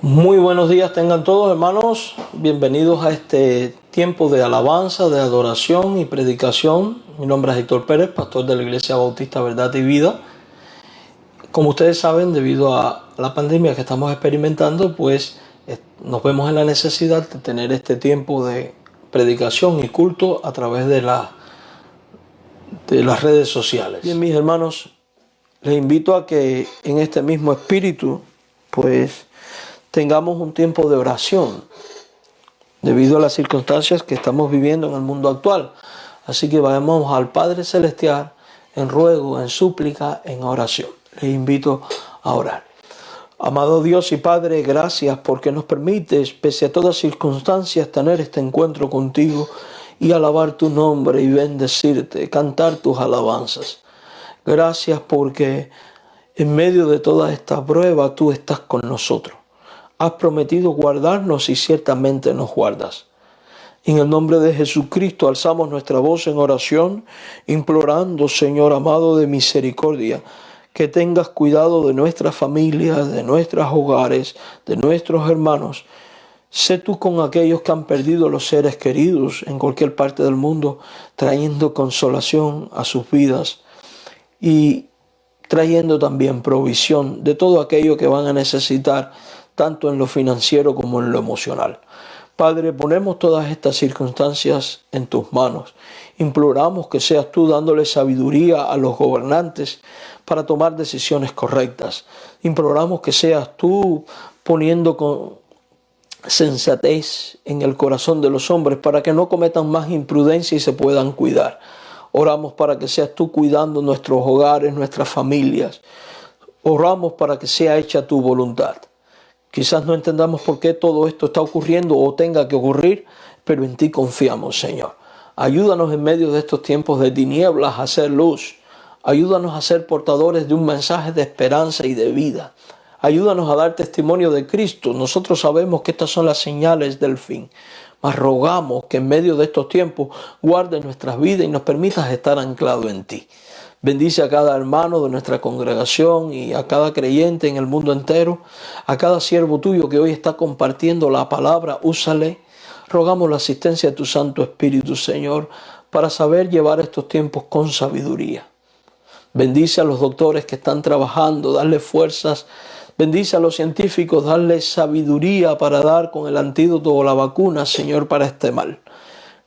Muy buenos días tengan todos, hermanos. Bienvenidos a este tiempo de alabanza, de adoración y predicación. Mi nombre es Héctor Pérez, pastor de la Iglesia Bautista Verdad y Vida. Como ustedes saben, debido a la pandemia que estamos experimentando, pues nos vemos en la necesidad de tener este tiempo de predicación y culto a través de las redes sociales. Bien, mis hermanos, les invito a que en este mismo espíritu, pues tengamos un tiempo de oración debido a las circunstancias que estamos viviendo en el mundo actual. Así que vayamos al Padre Celestial en ruego, en súplica, en oración. Les invito a orar. Amado Dios y Padre, gracias porque nos permites, pese a todas circunstancias, tener este encuentro contigo y alabar tu nombre y bendecirte, cantar tus alabanzas. Gracias porque en medio de toda esta prueba tú estás con nosotros. Has prometido guardarnos y ciertamente nos guardas. En el nombre de Jesucristo alzamos nuestra voz en oración, implorando, Señor amado de misericordia, que tengas cuidado de nuestras familias, de nuestros hogares, de nuestros hermanos. Sé tú con aquellos que han perdido los seres queridos en cualquier parte del mundo, trayendo consolación a sus vidas y trayendo también provisión de todo aquello que van a necesitar, tanto en lo financiero como en lo emocional. Padre, ponemos todas estas circunstancias en tus manos. Imploramos que seas tú dándole sabiduría a los gobernantes para tomar decisiones correctas. Imploramos que seas tú poniendo con sensatez en el corazón de los hombres para que no cometan más imprudencia y se puedan cuidar. Oramos para que seas tú cuidando nuestros hogares, nuestras familias. Oramos para que sea hecha tu voluntad. Quizás no entendamos por qué todo esto está ocurriendo o tenga que ocurrir, pero en ti confiamos, Señor. Ayúdanos en medio de estos tiempos de tinieblas a hacer luz. Ayúdanos a ser portadores de un mensaje de esperanza y de vida. Ayúdanos a dar testimonio de Cristo. Nosotros sabemos que estas son las señales del fin. Mas rogamos que en medio de estos tiempos guardes nuestras vidas y nos permitas estar anclados en ti. Bendice a cada hermano de nuestra congregación y a cada creyente en el mundo entero, a cada siervo tuyo que hoy está compartiendo la palabra, úsale. Rogamos la asistencia de tu Santo Espíritu, Señor, para saber llevar estos tiempos con sabiduría. Bendice a los doctores que están trabajando, darle fuerzas. Bendice a los científicos, darle sabiduría para dar con el antídoto o la vacuna, Señor, para este mal.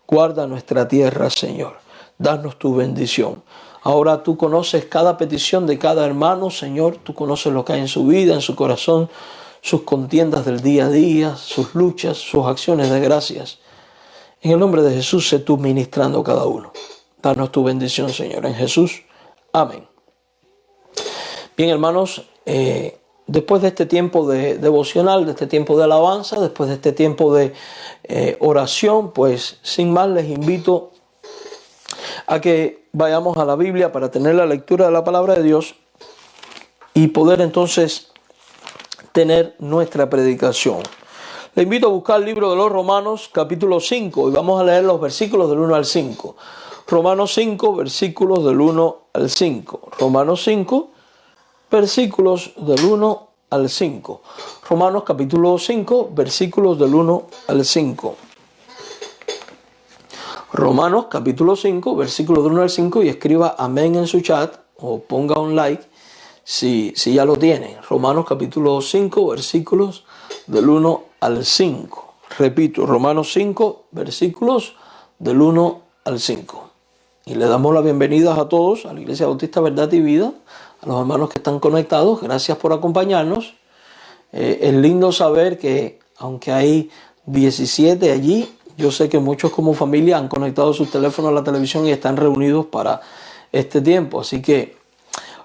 Guarda nuestra tierra, Señor. Danos tu bendición. Ahora tú conoces cada petición de cada hermano, Señor. Tú conoces lo que hay en su vida, en su corazón, sus contiendas del día a día, sus luchas, sus acciones de gracias. En el nombre de Jesús, sé tú ministrando a cada uno. Danos tu bendición, Señor. En Jesús. Amén. Bien, hermanos, después de este tiempo de devocional, de este tiempo de alabanza, después de este tiempo de oración, pues sin más les invito a que vayamos a la Biblia para tener la lectura de la palabra de Dios y poder entonces tener nuestra predicación. Le invito a buscar el libro de los Romanos, capítulo 5, y vamos a leer los versículos del 1 al 5. Romanos 5, versículos del 1 al 5. Romanos 5, versículos del 1 al 5. Romanos capítulo 5, versículos del 1 al 5. Romanos capítulo 5, versículos del 1 al 5, y escriba amén en su chat o ponga un like si ya lo tienen. Romanos capítulo 5, versículos del 1 al 5. Repito, Romanos 5, versículos del 1 al 5. Y le damos la bienvenida a todos a la Iglesia Bautista Verdad y Vida, a los hermanos que están conectados. Gracias por acompañarnos. Es lindo saber que aunque hay 17 allí, yo sé que muchos como familia han conectado sus teléfonos a la televisión y están reunidos para este tiempo. Así que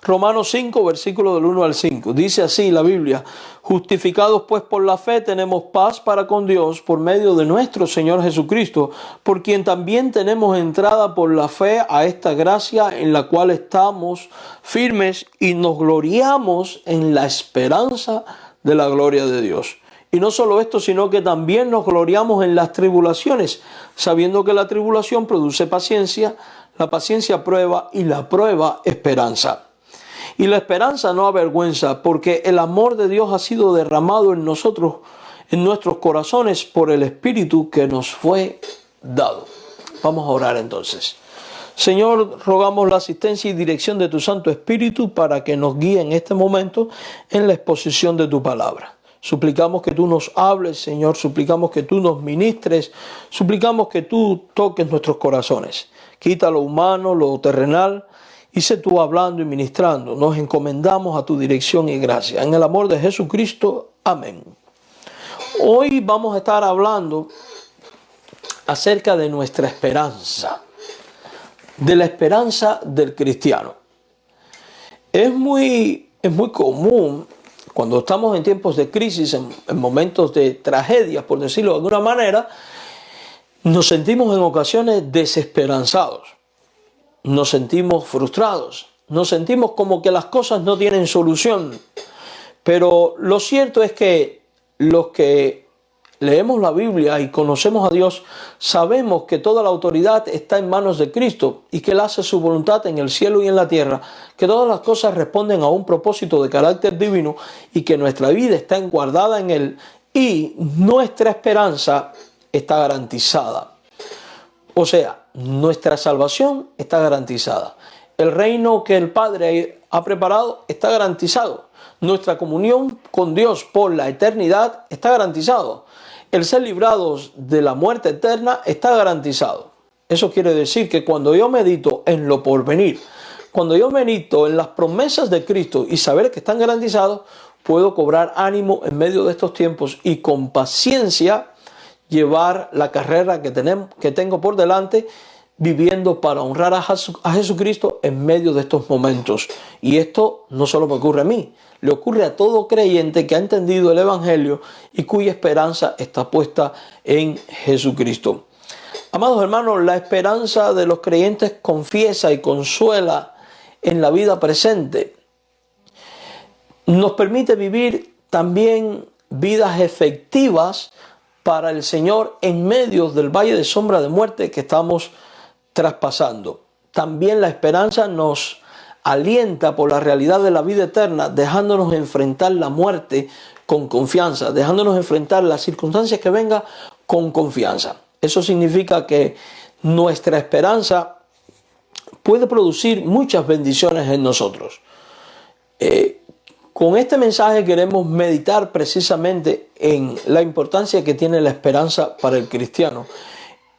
Romanos 5, versículo del 1 al 5. Dice así la Biblia: justificados pues por la fe tenemos paz para con Dios por medio de nuestro Señor Jesucristo, por quien también tenemos entrada por la fe a esta gracia en la cual estamos firmes y nos gloriamos en la esperanza de la gloria de Dios. Y no solo esto, sino que también nos gloriamos en las tribulaciones, sabiendo que la tribulación produce paciencia, la paciencia prueba y la prueba esperanza. Y la esperanza no avergüenza, porque el amor de Dios ha sido derramado en nosotros, en nuestros corazones, por el Espíritu que nos fue dado. Vamos a orar entonces. Señor, rogamos la asistencia y dirección de tu Santo Espíritu para que nos guíe en este momento en la exposición de tu palabra. Suplicamos que tú nos hables, Señor, suplicamos que tú nos ministres, suplicamos que tú toques nuestros corazones. Quita lo humano, lo terrenal, y sé tú hablando y ministrando. Nos encomendamos a tu dirección y gracia. En el amor de Jesucristo, amén. Hoy vamos a estar hablando acerca de nuestra esperanza, de la esperanza del cristiano. Es muy común cuando estamos en tiempos de crisis, en momentos de tragedia, por decirlo de alguna manera, nos sentimos en ocasiones desesperanzados, nos sentimos frustrados, nos sentimos como que las cosas no tienen solución. Pero lo cierto es que los que leemos la Biblia y conocemos a Dios, sabemos que toda la autoridad está en manos de Cristo y que Él hace su voluntad en el cielo y en la tierra, que todas las cosas responden a un propósito de carácter divino y que nuestra vida está enguardada en Él y nuestra esperanza está garantizada. O sea, nuestra salvación está garantizada. El reino que el Padre ha preparado está garantizado. Nuestra comunión con Dios por la eternidad está garantizado. El ser librados de la muerte eterna está garantizado. Eso quiere decir que cuando yo medito en lo porvenir, cuando yo medito en las promesas de Cristo y saber que están garantizados, puedo cobrar ánimo en medio de estos tiempos y con paciencia llevar la carrera que tengo por delante, viviendo para honrar a Jesucristo en medio de estos momentos. Y esto no solo me ocurre a mí, le ocurre a todo creyente que ha entendido el Evangelio y cuya esperanza está puesta en Jesucristo. Amados hermanos, la esperanza de los creyentes confiesa y consuela en la vida presente. Nos permite vivir también vidas efectivas para el Señor en medio del valle de sombra de muerte que estamos traspasando. También la esperanza nos alienta por la realidad de la vida eterna, dejándonos enfrentar la muerte con confianza, dejándonos enfrentar las circunstancias que vengan con confianza. Eso significa que nuestra esperanza puede producir muchas bendiciones en nosotros. Con este mensaje queremos meditar precisamente en la importancia que tiene la esperanza para el cristiano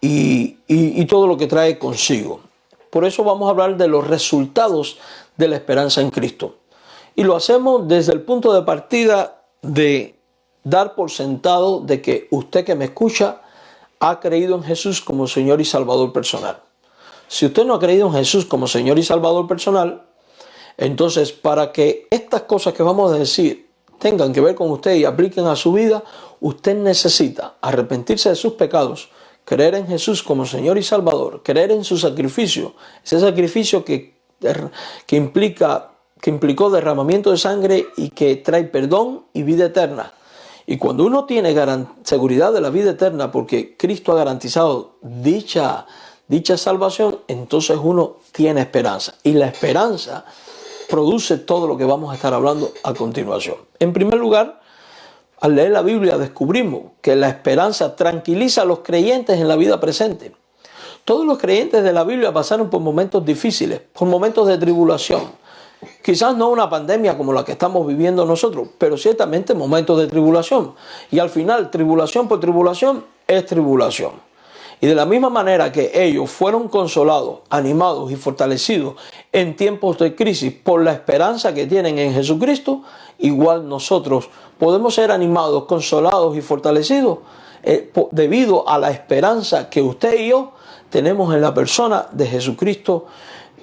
y todo lo que trae consigo. Por eso vamos a hablar de los resultados de la esperanza en Cristo. Y lo hacemos desde el punto de partida de dar por sentado de que usted que me escucha ha creído en Jesús como Señor y Salvador personal. Si usted no ha creído en Jesús como Señor y Salvador personal, entonces para que estas cosas que vamos a decir tengan que ver con usted y apliquen a su vida, usted necesita arrepentirse de sus pecados, creer en Jesús como Señor y Salvador, creer en su sacrificio, ese sacrificio que implicó derramamiento de sangre y que trae perdón y vida eterna. Y cuando uno tiene seguridad de la vida eterna porque Cristo ha garantizado dicha salvación, entonces uno tiene esperanza. Y la esperanza produce todo lo que vamos a estar hablando a continuación. En primer lugar, al leer la Biblia descubrimos que la esperanza tranquiliza a los creyentes en la vida presente. Todos los creyentes de la Biblia pasaron por momentos difíciles, por momentos de tribulación. Quizás no una pandemia como la que estamos viviendo nosotros, pero ciertamente momentos de tribulación. Y al final, tribulación por tribulación es tribulación. Y de la misma manera que ellos fueron consolados, animados y fortalecidos en tiempos de crisis por la esperanza que tienen en Jesucristo, igual nosotros podemos ser animados, consolados y fortalecidos debido a la esperanza que usted y yo tenemos en la persona de Jesucristo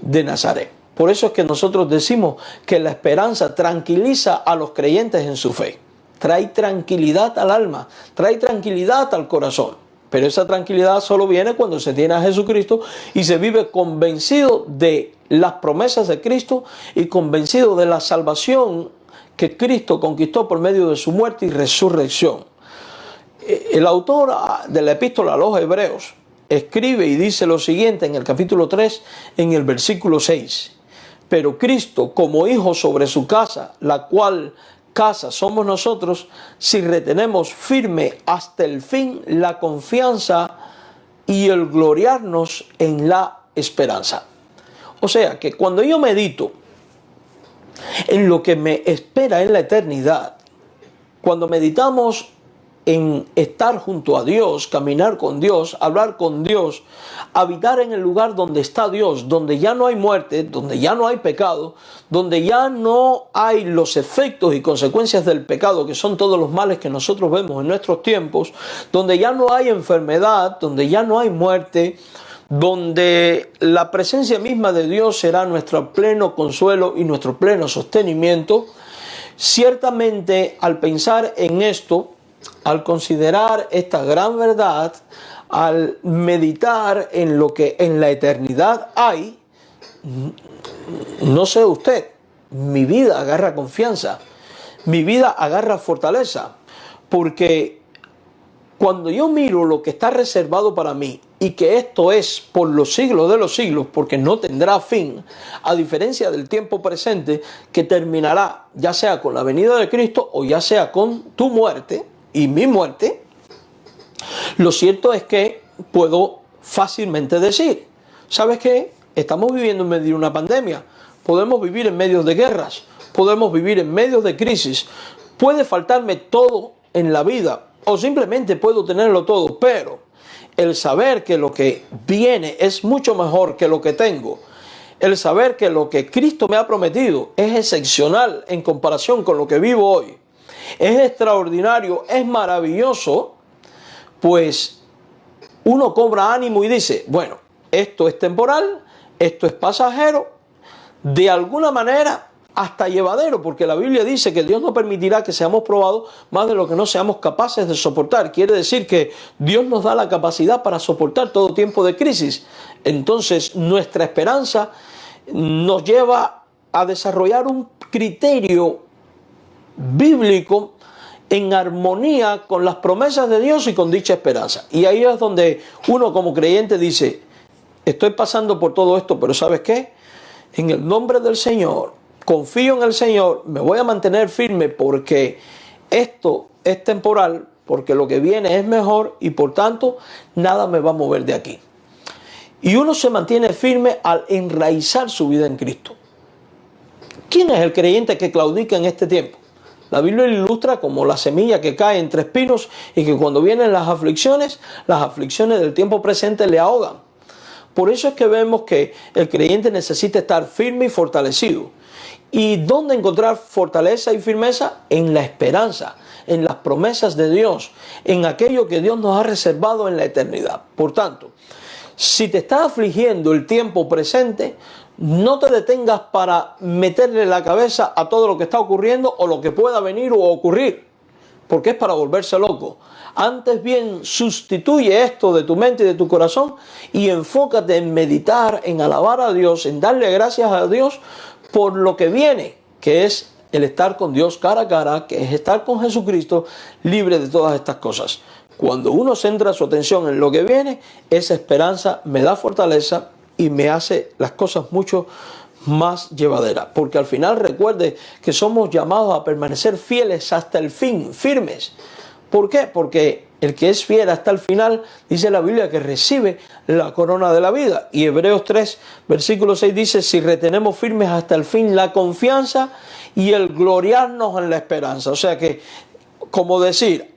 de Nazaret. Por eso es que nosotros decimos que la esperanza tranquiliza a los creyentes en su fe. Trae tranquilidad al alma, trae tranquilidad al corazón. Pero esa tranquilidad solo viene cuando se tiene a Jesucristo y se vive convencido de las promesas de Cristo y convencido de la salvación que Cristo conquistó por medio de su muerte y resurrección. El autor de la epístola a los Hebreos escribe y dice lo siguiente en el capítulo 3, en el versículo 6. pero Cristo como hijo sobre su casa, la cual casa somos nosotros, si retenemos firme hasta el fin la confianza y el gloriarnos en la esperanza. O sea que cuando yo medito en lo que me espera en la eternidad, cuando meditamos en estar junto a Dios, caminar con Dios, hablar con Dios, habitar en el lugar donde está Dios, donde ya no hay muerte, donde ya no hay pecado, donde ya no hay los efectos y consecuencias del pecado, que son todos los males que nosotros vemos en nuestros tiempos, donde ya no hay enfermedad, donde ya no hay muerte, donde la presencia misma de Dios será nuestro pleno consuelo y nuestro pleno sostenimiento. Ciertamente, al pensar en esto, al considerar esta gran verdad, al meditar en lo que en la eternidad hay, no sé usted, mi vida agarra confianza, mi vida agarra fortaleza, porque cuando yo miro lo que está reservado para mí y que esto es por los siglos de los siglos, porque no tendrá fin, a diferencia del tiempo presente que terminará ya sea con la venida de Cristo o ya sea con tu muerte y mi muerte, lo cierto es que puedo fácilmente decir, ¿sabes qué? Estamos viviendo en medio de una pandemia, podemos vivir en medio de guerras, podemos vivir en medio de crisis, puede faltarme todo en la vida o simplemente puedo tenerlo todo, pero el saber que lo que viene es mucho mejor que lo que tengo, el saber que lo que Cristo me ha prometido es excepcional en comparación con lo que vivo hoy, es extraordinario, es maravilloso, pues uno cobra ánimo y dice, bueno, esto es temporal, esto es pasajero, de alguna manera hasta llevadero, porque la Biblia dice que Dios no permitirá que seamos probados más de lo que no seamos capaces de soportar. Quiere decir que Dios nos da la capacidad para soportar todo tiempo de crisis. Entonces nuestra esperanza nos lleva a desarrollar un criterio bíblico en armonía con las promesas de Dios y con dicha esperanza. Y ahí es donde uno como creyente dice, estoy pasando por todo esto, pero ¿sabes qué? En el nombre del Señor, confío en el Señor, me voy a mantener firme porque esto es temporal, porque lo que viene es mejor y por tanto nada me va a mover de aquí. Y uno se mantiene firme al enraizar su vida en Cristo. ¿Quién es el creyente que claudica en este tiempo? La Biblia lo ilustra como la semilla que cae entre espinos y que cuando vienen las aflicciones del tiempo presente le ahogan. Por eso es que vemos que el creyente necesita estar firme y fortalecido. ¿Y dónde encontrar fortaleza y firmeza? En la esperanza, en las promesas de Dios, en aquello que Dios nos ha reservado en la eternidad. Por tanto, si te está afligiendo el tiempo presente, no te detengas para meterle la cabeza a todo lo que está ocurriendo o lo que pueda venir o ocurrir, porque es para volverse loco. Antes bien, sustituye esto de tu mente y de tu corazón y enfócate en meditar, en alabar a Dios, en darle gracias a Dios por lo que viene, que es el estar con Dios cara a cara, que es estar con Jesucristo libre de todas estas cosas. Cuando uno centra su atención en lo que viene, esa esperanza me da fortaleza y me hace las cosas mucho más llevaderas. Porque al final recuerde que somos llamados a permanecer fieles hasta el fin, firmes. ¿Por qué? Porque el que es fiel hasta el final, dice la Biblia, que recibe la corona de la vida. Y Hebreos 3, versículo 6 dice, si retenemos firmes hasta el fin la confianza y el gloriarnos en la esperanza. O sea que, como decir,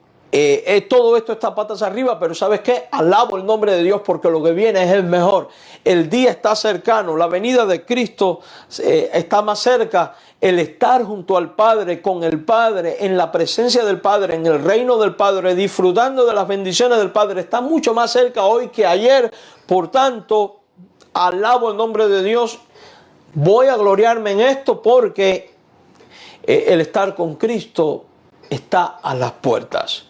todo esto está patas arriba, pero ¿sabes qué? Alabo el nombre de Dios porque lo que viene es el mejor. El día está cercano, la venida de Cristo está más cerca. El estar junto al Padre, con el Padre, en la presencia del Padre, en el reino del Padre, disfrutando de las bendiciones del Padre, está mucho más cerca hoy que ayer. Por tanto, alabo el nombre de Dios. Voy a gloriarme en esto porque el estar con Cristo está a las puertas.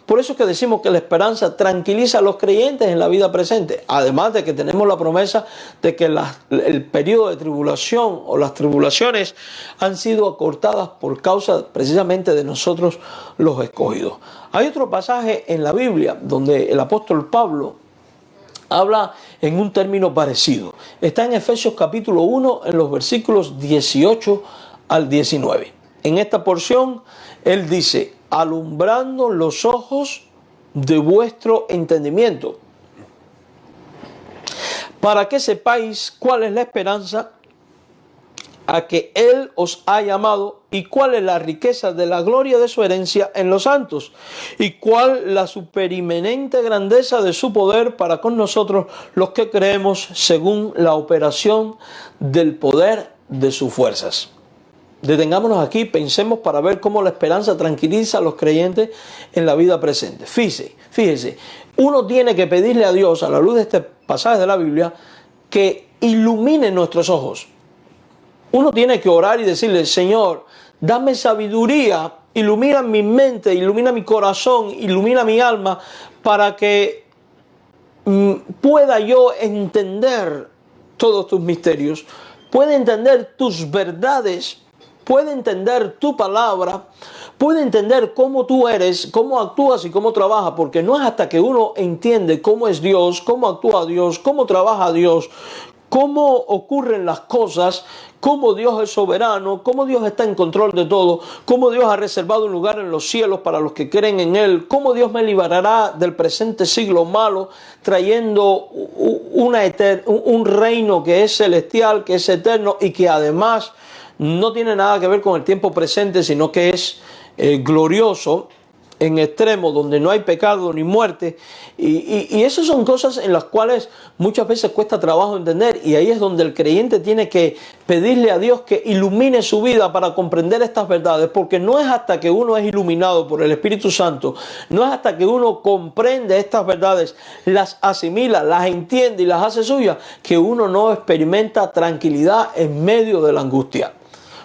Por eso es que decimos que la esperanza tranquiliza a los creyentes en la vida presente. Además de que tenemos la promesa de que el periodo de tribulación o las tribulaciones han sido acortadas por causa precisamente de nosotros los escogidos. Hay otro pasaje en la Biblia donde el apóstol Pablo habla en un término parecido. Está en Efesios capítulo 1, en los versículos 18 al 19. En esta porción, él dice, alumbrando los ojos de vuestro entendimiento, para que sepáis cuál es la esperanza a que Él os ha llamado, y cuál es la riqueza de la gloria de su herencia en los santos, y cuál la superimenente grandeza de su poder para con nosotros los que creemos, según la operación del poder de sus fuerzas. Detengámonos aquí, pensemos para ver cómo la esperanza tranquiliza a los creyentes en la vida presente. Fíjese, uno tiene que pedirle a Dios, a la luz de este pasaje de la Biblia, que ilumine nuestros ojos. Uno tiene que orar y decirle, Señor, dame sabiduría, ilumina mi mente, ilumina mi corazón, ilumina mi alma, para que pueda yo entender todos tus misterios, pueda entender tus verdades, pueda entender tu palabra, pueda entender cómo tú eres, cómo actúas y cómo trabajas, porque no es hasta que uno entiende cómo es Dios, cómo actúa Dios, cómo trabaja Dios, cómo ocurren las cosas, cómo Dios es soberano, cómo Dios está en control de todo, cómo Dios ha reservado un lugar en los cielos para los que creen en Él, cómo Dios me librará del presente siglo malo, trayendo un reino que es celestial, que es eterno y que además no tiene nada que ver con el tiempo presente, sino que es glorioso en extremo, donde no hay pecado ni muerte, y esas son cosas en las cuales muchas veces cuesta trabajo entender, y ahí es donde el creyente tiene que pedirle a Dios que ilumine su vida para comprender estas verdades, porque no es hasta que uno es iluminado por el Espíritu Santo, no es hasta que uno comprende estas verdades, las asimila, las entiende y las hace suyas, que uno no experimenta tranquilidad en medio de la angustia.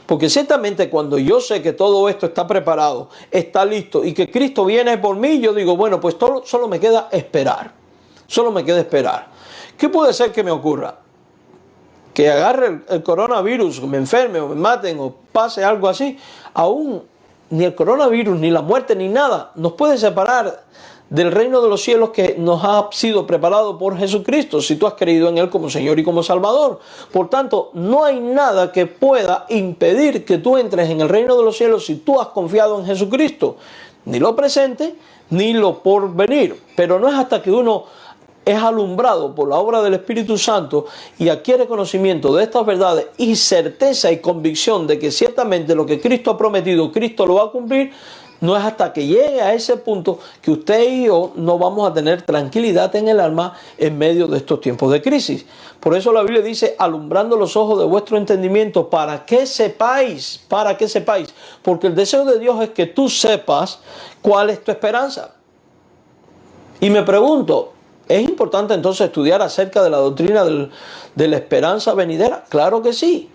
Porque ciertamente cuando yo sé que todo esto está preparado, está listo y que Cristo viene por mí, yo digo, bueno, pues solo me queda esperar. Solo me queda esperar. ¿Qué puede ser que me ocurra? Que agarre el coronavirus, me enferme o me maten o pase algo así. Aún ni el coronavirus, ni la muerte, ni nada nos puede separar del reino de los cielos que nos ha sido preparado por Jesucristo, si tú has creído en Él como Señor y como Salvador. Por tanto, no hay nada que pueda impedir que tú entres en el reino de los cielos si tú has confiado en Jesucristo. Ni lo presente, ni lo por venir. Pero no es hasta que uno es alumbrado por la obra del Espíritu Santo y adquiere conocimiento de estas verdades y certeza y convicción de que ciertamente lo que Cristo ha prometido, Cristo lo va a cumplir. No es hasta que llegue a ese punto que usted y yo no vamos a tener tranquilidad en el alma en medio de estos tiempos de crisis. Por eso la Biblia dice, alumbrando los ojos de vuestro entendimiento, para que sepáis, porque el deseo de Dios es que tú sepas cuál es tu esperanza. Y me pregunto, ¿es importante entonces estudiar acerca de la doctrina de la esperanza venidera? Claro que sí.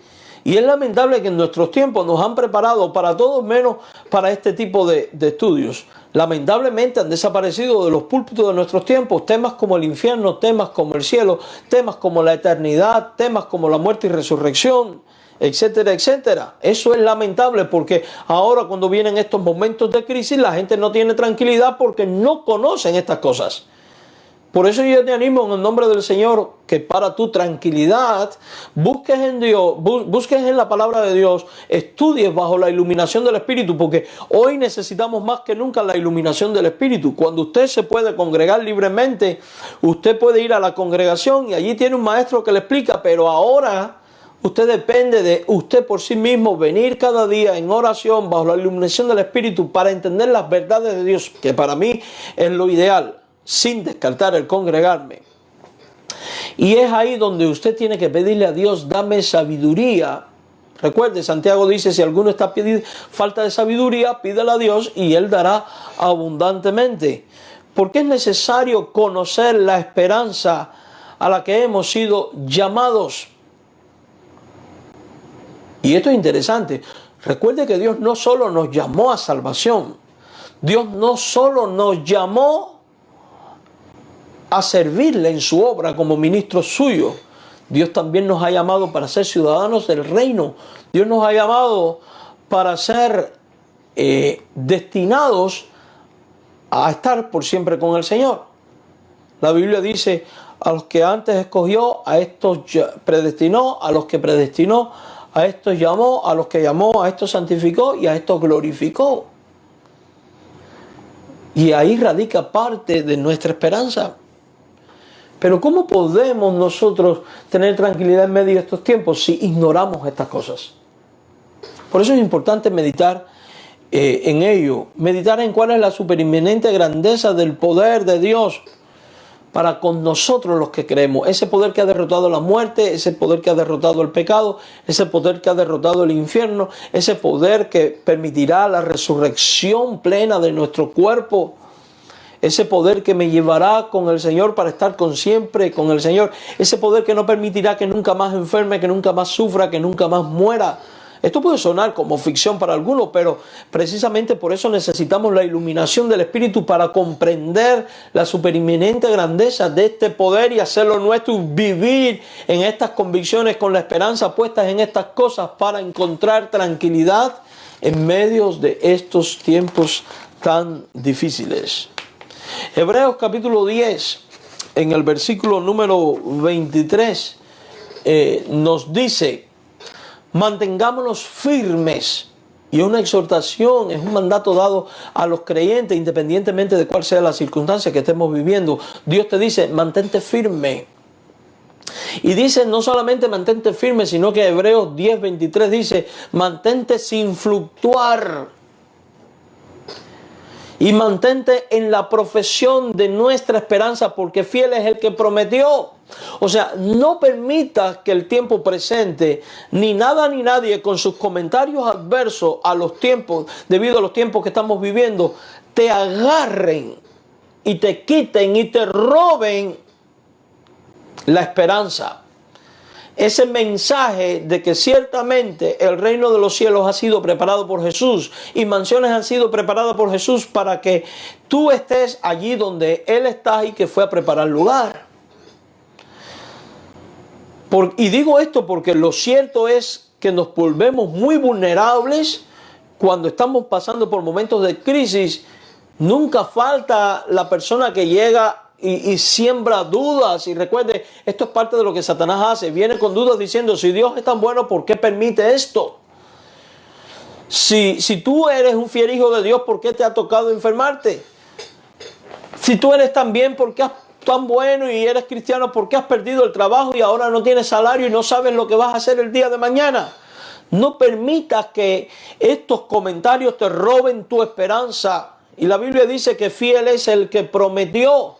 Y es lamentable que en nuestros tiempos nos han preparado para todo menos para este tipo de estudios. Lamentablemente han desaparecido de los púlpitos de nuestros tiempos temas como el infierno, temas como el cielo, temas como la eternidad, temas como la muerte y resurrección, etcétera, etcétera. Eso es lamentable porque ahora cuando vienen estos momentos de crisis la gente no tiene tranquilidad porque no conocen estas cosas. Por eso yo te animo en el nombre del Señor que para tu tranquilidad busques en Dios, busques en la palabra de Dios, estudies bajo la iluminación del Espíritu, porque hoy necesitamos más que nunca la iluminación del Espíritu. Cuando usted se puede congregar libremente, usted puede ir a la congregación y allí tiene un maestro que le explica, pero ahora usted depende de usted por sí mismo venir cada día en oración bajo la iluminación del Espíritu para entender las verdades de Dios, que para mí es lo ideal, sin descartar el congregarme. Y es ahí donde usted tiene que pedirle a Dios, dame sabiduría. Recuerde, Santiago dice, si alguno está pidiendo falta de sabiduría, pídela a Dios y Él dará abundantemente. Porque es necesario conocer la esperanza a la que hemos sido llamados. Y esto es interesante. Recuerde que Dios no solo nos llamó a salvación. Dios no solo nos llamó a servirle en su obra como ministros suyos. Dios también nos ha llamado para ser ciudadanos del reino. Dios nos ha llamado para ser destinados a estar por siempre con el Señor. La Biblia dice, A los que antes escogió, a estos predestinó, a los que predestinó, a estos llamó, a los que llamó, a estos santificó y a estos glorificó. Y ahí radica parte de nuestra esperanza. Pero ¿cómo podemos nosotros tener tranquilidad en medio de estos tiempos si ignoramos estas cosas? Por eso es importante meditar en ello, meditar en cuál es la superinminente grandeza del poder de Dios para con nosotros los que creemos. Ese poder que ha derrotado la muerte, ese poder que ha derrotado el pecado, ese poder que ha derrotado el infierno, ese poder que permitirá la resurrección plena de nuestro cuerpo, ese poder que me llevará con el Señor para estar con siempre con el Señor, ese poder que no permitirá que nunca más enferme, que nunca más sufra, que nunca más muera. Esto puede sonar como ficción para algunos, pero precisamente por eso necesitamos la iluminación del Espíritu para comprender la superinminente grandeza de este poder y hacerlo nuestro, vivir en estas convicciones con la esperanza puestas en estas cosas para encontrar tranquilidad en medio de estos tiempos tan difíciles. Hebreos capítulo 10, en el versículo número 23, nos dice: mantengámonos firmes. Y es una exhortación, es un mandato dado a los creyentes, independientemente de cuál sea la circunstancia que estemos viviendo. Dios te dice, mantente firme. Y dice, no solamente mantente firme, sino que Hebreos 10:23 dice, mantente sin fluctuar. Y mantente en la profesión de nuestra esperanza, porque fiel es el que prometió. O sea, no permitas que el tiempo presente, ni nada ni nadie con sus comentarios adversos a los tiempos, debido a los tiempos que estamos viviendo, te agarren y te quiten y te roben la esperanza. Ese mensaje de que ciertamente el reino de los cielos ha sido preparado por Jesús y mansiones han sido preparadas por Jesús para que tú estés allí donde Él está y que fue a preparar lugar. Y digo esto porque lo cierto es que nos volvemos muy vulnerables cuando estamos pasando por momentos de crisis. Nunca falta la persona que llega y siembra dudas. Y recuerde, esto es parte de lo que Satanás hace. Viene con dudas diciendo, si Dios es tan bueno, ¿por qué permite esto? Si tú eres un fiel hijo de Dios, ¿por qué te ha tocado enfermarte? Si tú eres tan bien, ¿por qué tan bueno y eres cristiano, ¿por qué has perdido el trabajo y ahora no tienes salario y no sabes lo que vas a hacer el día de mañana? No permitas que estos comentarios te roben tu esperanza. Y la Biblia dice que fiel es el que prometió.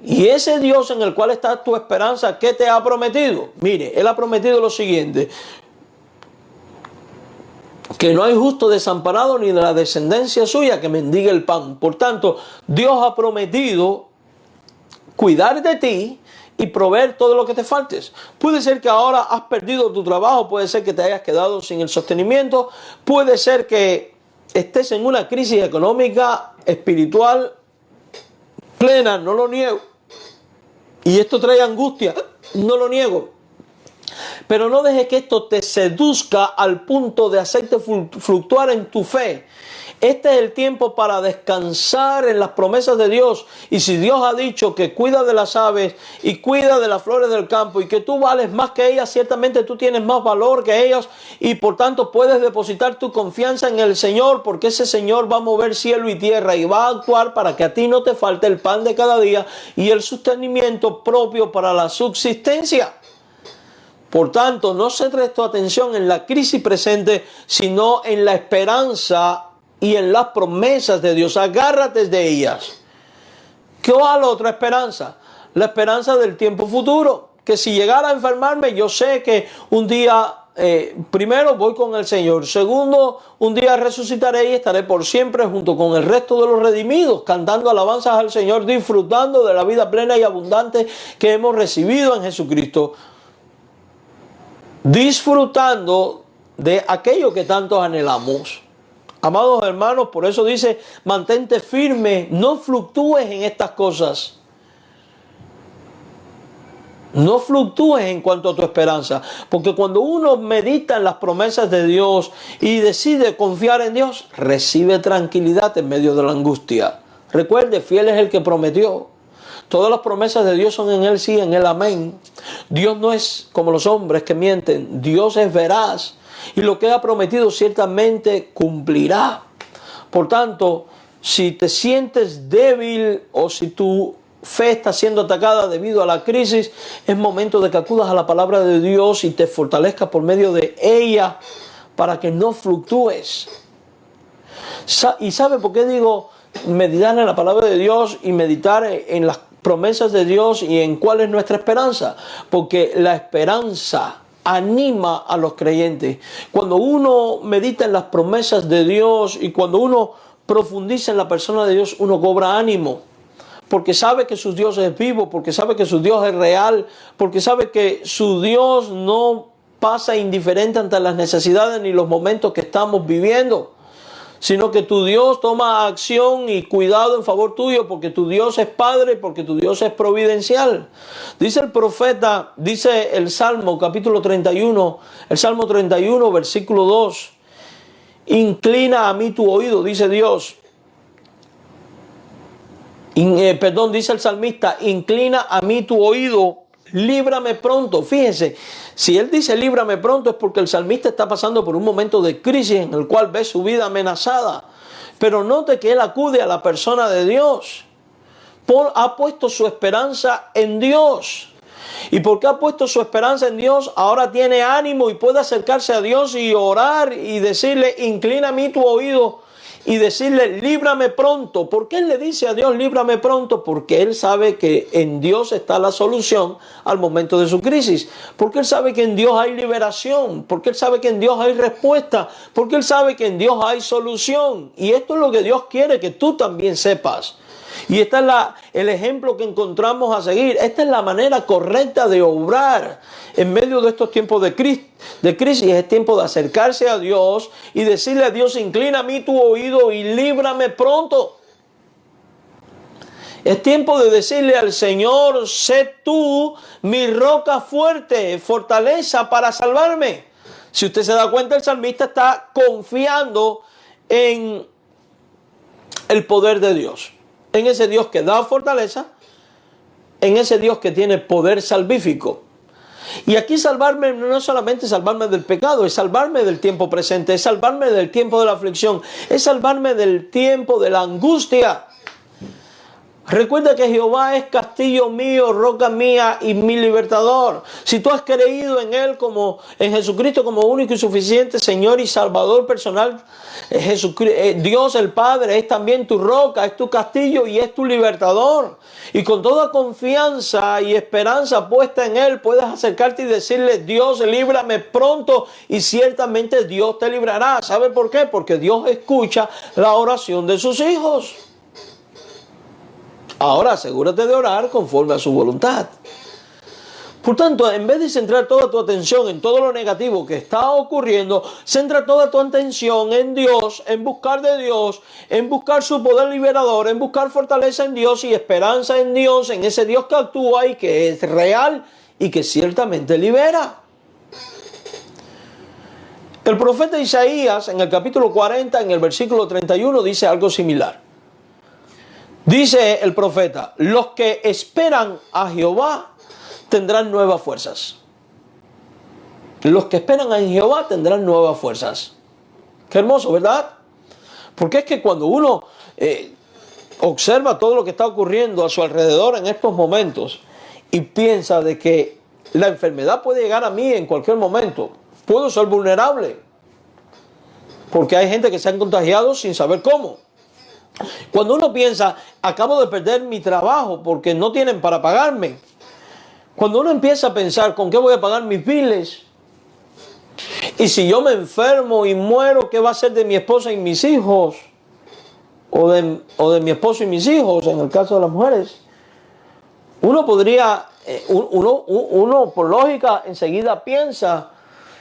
Y ese Dios en el cual está tu esperanza, ¿qué te ha prometido? Mire, Él ha prometido lo siguiente: que no hay justo desamparado ni de la descendencia suya que mendigue el pan. Por tanto, Dios ha prometido cuidar de ti y proveer todo lo que te faltes. Puede ser que ahora has perdido tu trabajo, puede ser que te hayas quedado sin el sostenimiento, puede ser que estés en una crisis económica, espiritual plena, no lo niego. Y esto trae angustia, no lo niego. Pero no dejes que esto te seduzca al punto de hacerte fluctuar en tu fe. Este es el tiempo para descansar en las promesas de Dios. Y si Dios ha dicho que cuida de las aves y cuida de las flores del campo y que tú vales más que ellas, ciertamente tú tienes más valor que ellas y por tanto puedes depositar tu confianza en el Señor, porque ese Señor va a mover cielo y tierra y va a actuar para que a ti no te falte el pan de cada día y el sostenimiento propio para la subsistencia. Por tanto, no centres tu atención en la crisis presente, sino en la esperanza y en las promesas de Dios. Agárrate de ellas. ¿Cuál otra esperanza? La esperanza del tiempo futuro. Que si llegara a enfermarme, yo sé que un día, primero, voy con el Señor. Segundo, un día resucitaré y estaré por siempre junto con el resto de los redimidos, cantando alabanzas al Señor, disfrutando de la vida plena y abundante que hemos recibido en Jesucristo. Disfrutando de aquello que tanto anhelamos. Amados hermanos, por eso dice, mantente firme, no fluctúes en estas cosas. No fluctúes en cuanto a tu esperanza, porque cuando uno medita en las promesas de Dios y decide confiar en Dios, recibe tranquilidad en medio de la angustia. Recuerde, fiel es el que prometió. Todas las promesas de Dios son en Él sí, en Él amén. Dios no es como los hombres que mienten. Dios es veraz. Y lo que ha prometido ciertamente cumplirá. Por tanto, si te sientes débil o si tu fe está siendo atacada debido a la crisis, es momento de que acudas a la palabra de Dios y te fortalezcas por medio de ella para que no fluctúes. ¿Y sabe por qué digo meditar en la palabra de Dios y meditar en las promesas de Dios y en cuál es nuestra esperanza? Porque la esperanza anima a los creyentes. Cuando uno medita en las promesas de Dios y cuando uno profundiza en la persona de Dios, uno cobra ánimo. Porque sabe que su Dios es vivo, porque sabe que su Dios es real, porque sabe que su Dios no pasa indiferente ante las necesidades ni los momentos que estamos viviendo, sino que tu Dios toma acción y cuidado en favor tuyo, porque tu Dios es Padre, porque tu Dios es providencial. Dice el profeta, dice el Salmo capítulo 31, el Salmo 31 versículo 2, inclina a mí tu oído, dice Dios. Dice el salmista, inclina a mí tu oído, líbrame pronto. Fíjense, si él dice líbrame pronto es porque el salmista está pasando por un momento de crisis en el cual ve su vida amenazada. Pero note que él acude a la persona de Dios. Ha puesto su esperanza en Dios. Y porque ha puesto su esperanza en Dios, ahora tiene ánimo y puede acercarse a Dios y orar y decirle, inclina a mí tu oído. Y decirle, líbrame pronto. ¿Por qué él le dice a Dios, líbrame pronto? Porque él sabe que en Dios está la solución al momento de su crisis. Porque él sabe que en Dios hay liberación. Porque él sabe que en Dios hay respuesta. Porque él sabe que en Dios hay solución. Y esto es lo que Dios quiere que tú también sepas. Y este es el ejemplo que encontramos a seguir. Esta es la manera correcta de obrar en medio de estos tiempos de crisis. Es tiempo de acercarse a Dios y decirle a Dios, inclina a mí tu oído y líbrame pronto. Es tiempo de decirle al Señor, sé tú mi roca fuerte, fortaleza para salvarme. Si usted se da cuenta, el salmista está confiando en el poder de Dios. En ese Dios que da fortaleza, en ese Dios que tiene poder salvífico. Y aquí salvarme no es solamente salvarme del pecado, es salvarme del tiempo presente, es salvarme del tiempo de la aflicción, es salvarme del tiempo de la angustia. Recuerda que Jehová es castillo mío, roca mía y mi libertador. Si tú has creído en Él en Jesucristo como único y suficiente Señor y Salvador personal, Dios el Padre es también tu roca, es tu castillo y es tu libertador. Y con toda confianza y esperanza puesta en Él, puedes acercarte y decirle, Dios, líbrame pronto, y ciertamente Dios te librará. ¿Sabe por qué? Porque Dios escucha la oración de sus hijos. Ahora asegúrate de orar conforme a su voluntad. Por tanto, en vez de centrar toda tu atención en todo lo negativo que está ocurriendo, centra toda tu atención en Dios, en buscar de Dios, en buscar su poder liberador, en buscar fortaleza en Dios y esperanza en Dios, en ese Dios que actúa y que es real y que ciertamente libera. El profeta Isaías, en el capítulo 40, en el versículo 31, dice algo similar. Dice el profeta, los que esperan a Jehová tendrán nuevas fuerzas. Los que esperan a Jehová tendrán nuevas fuerzas. Qué hermoso, ¿verdad? Porque es que cuando uno observa todo lo que está ocurriendo a su alrededor en estos momentos y piensa de que la enfermedad puede llegar a mí en cualquier momento, puedo ser vulnerable. Porque hay gente que se han contagiado sin saber cómo. Cuando uno piensa, acabo de perder mi trabajo porque no tienen para pagarme. Cuando uno empieza a pensar, ¿con qué voy a pagar mis biles? Y si yo me enfermo y muero, ¿qué va a ser de mi esposa y mis hijos? O de mi esposo y mis hijos, en el caso de las mujeres. Uno podría, uno por lógica enseguida piensa,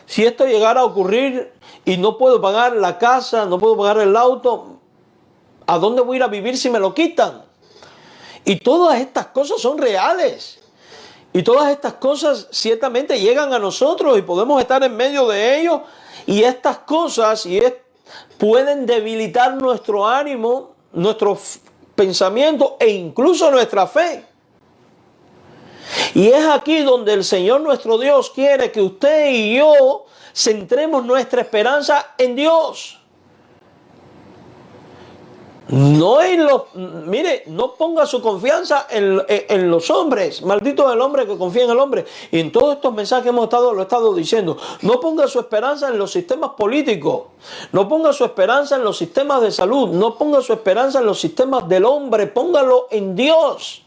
si esto llegara a ocurrir y no puedo pagar la casa, no puedo pagar el auto, ¿a dónde voy a ir a vivir si me lo quitan? Y todas estas cosas son reales. Y todas estas cosas ciertamente llegan a nosotros y podemos estar en medio de ellos. Y estas cosas pueden debilitar nuestro ánimo, nuestro pensamiento e incluso nuestra fe. Y es aquí donde el Señor nuestro Dios quiere que usted y yo centremos nuestra esperanza en Dios. No en los, mire, no ponga su confianza en los hombres. Maldito es el hombre que confía en el hombre. Y en todos estos mensajes lo he estado diciendo. No ponga su esperanza en los sistemas políticos. No ponga su esperanza en los sistemas de salud. No ponga su esperanza en los sistemas del hombre. Póngalo en Dios.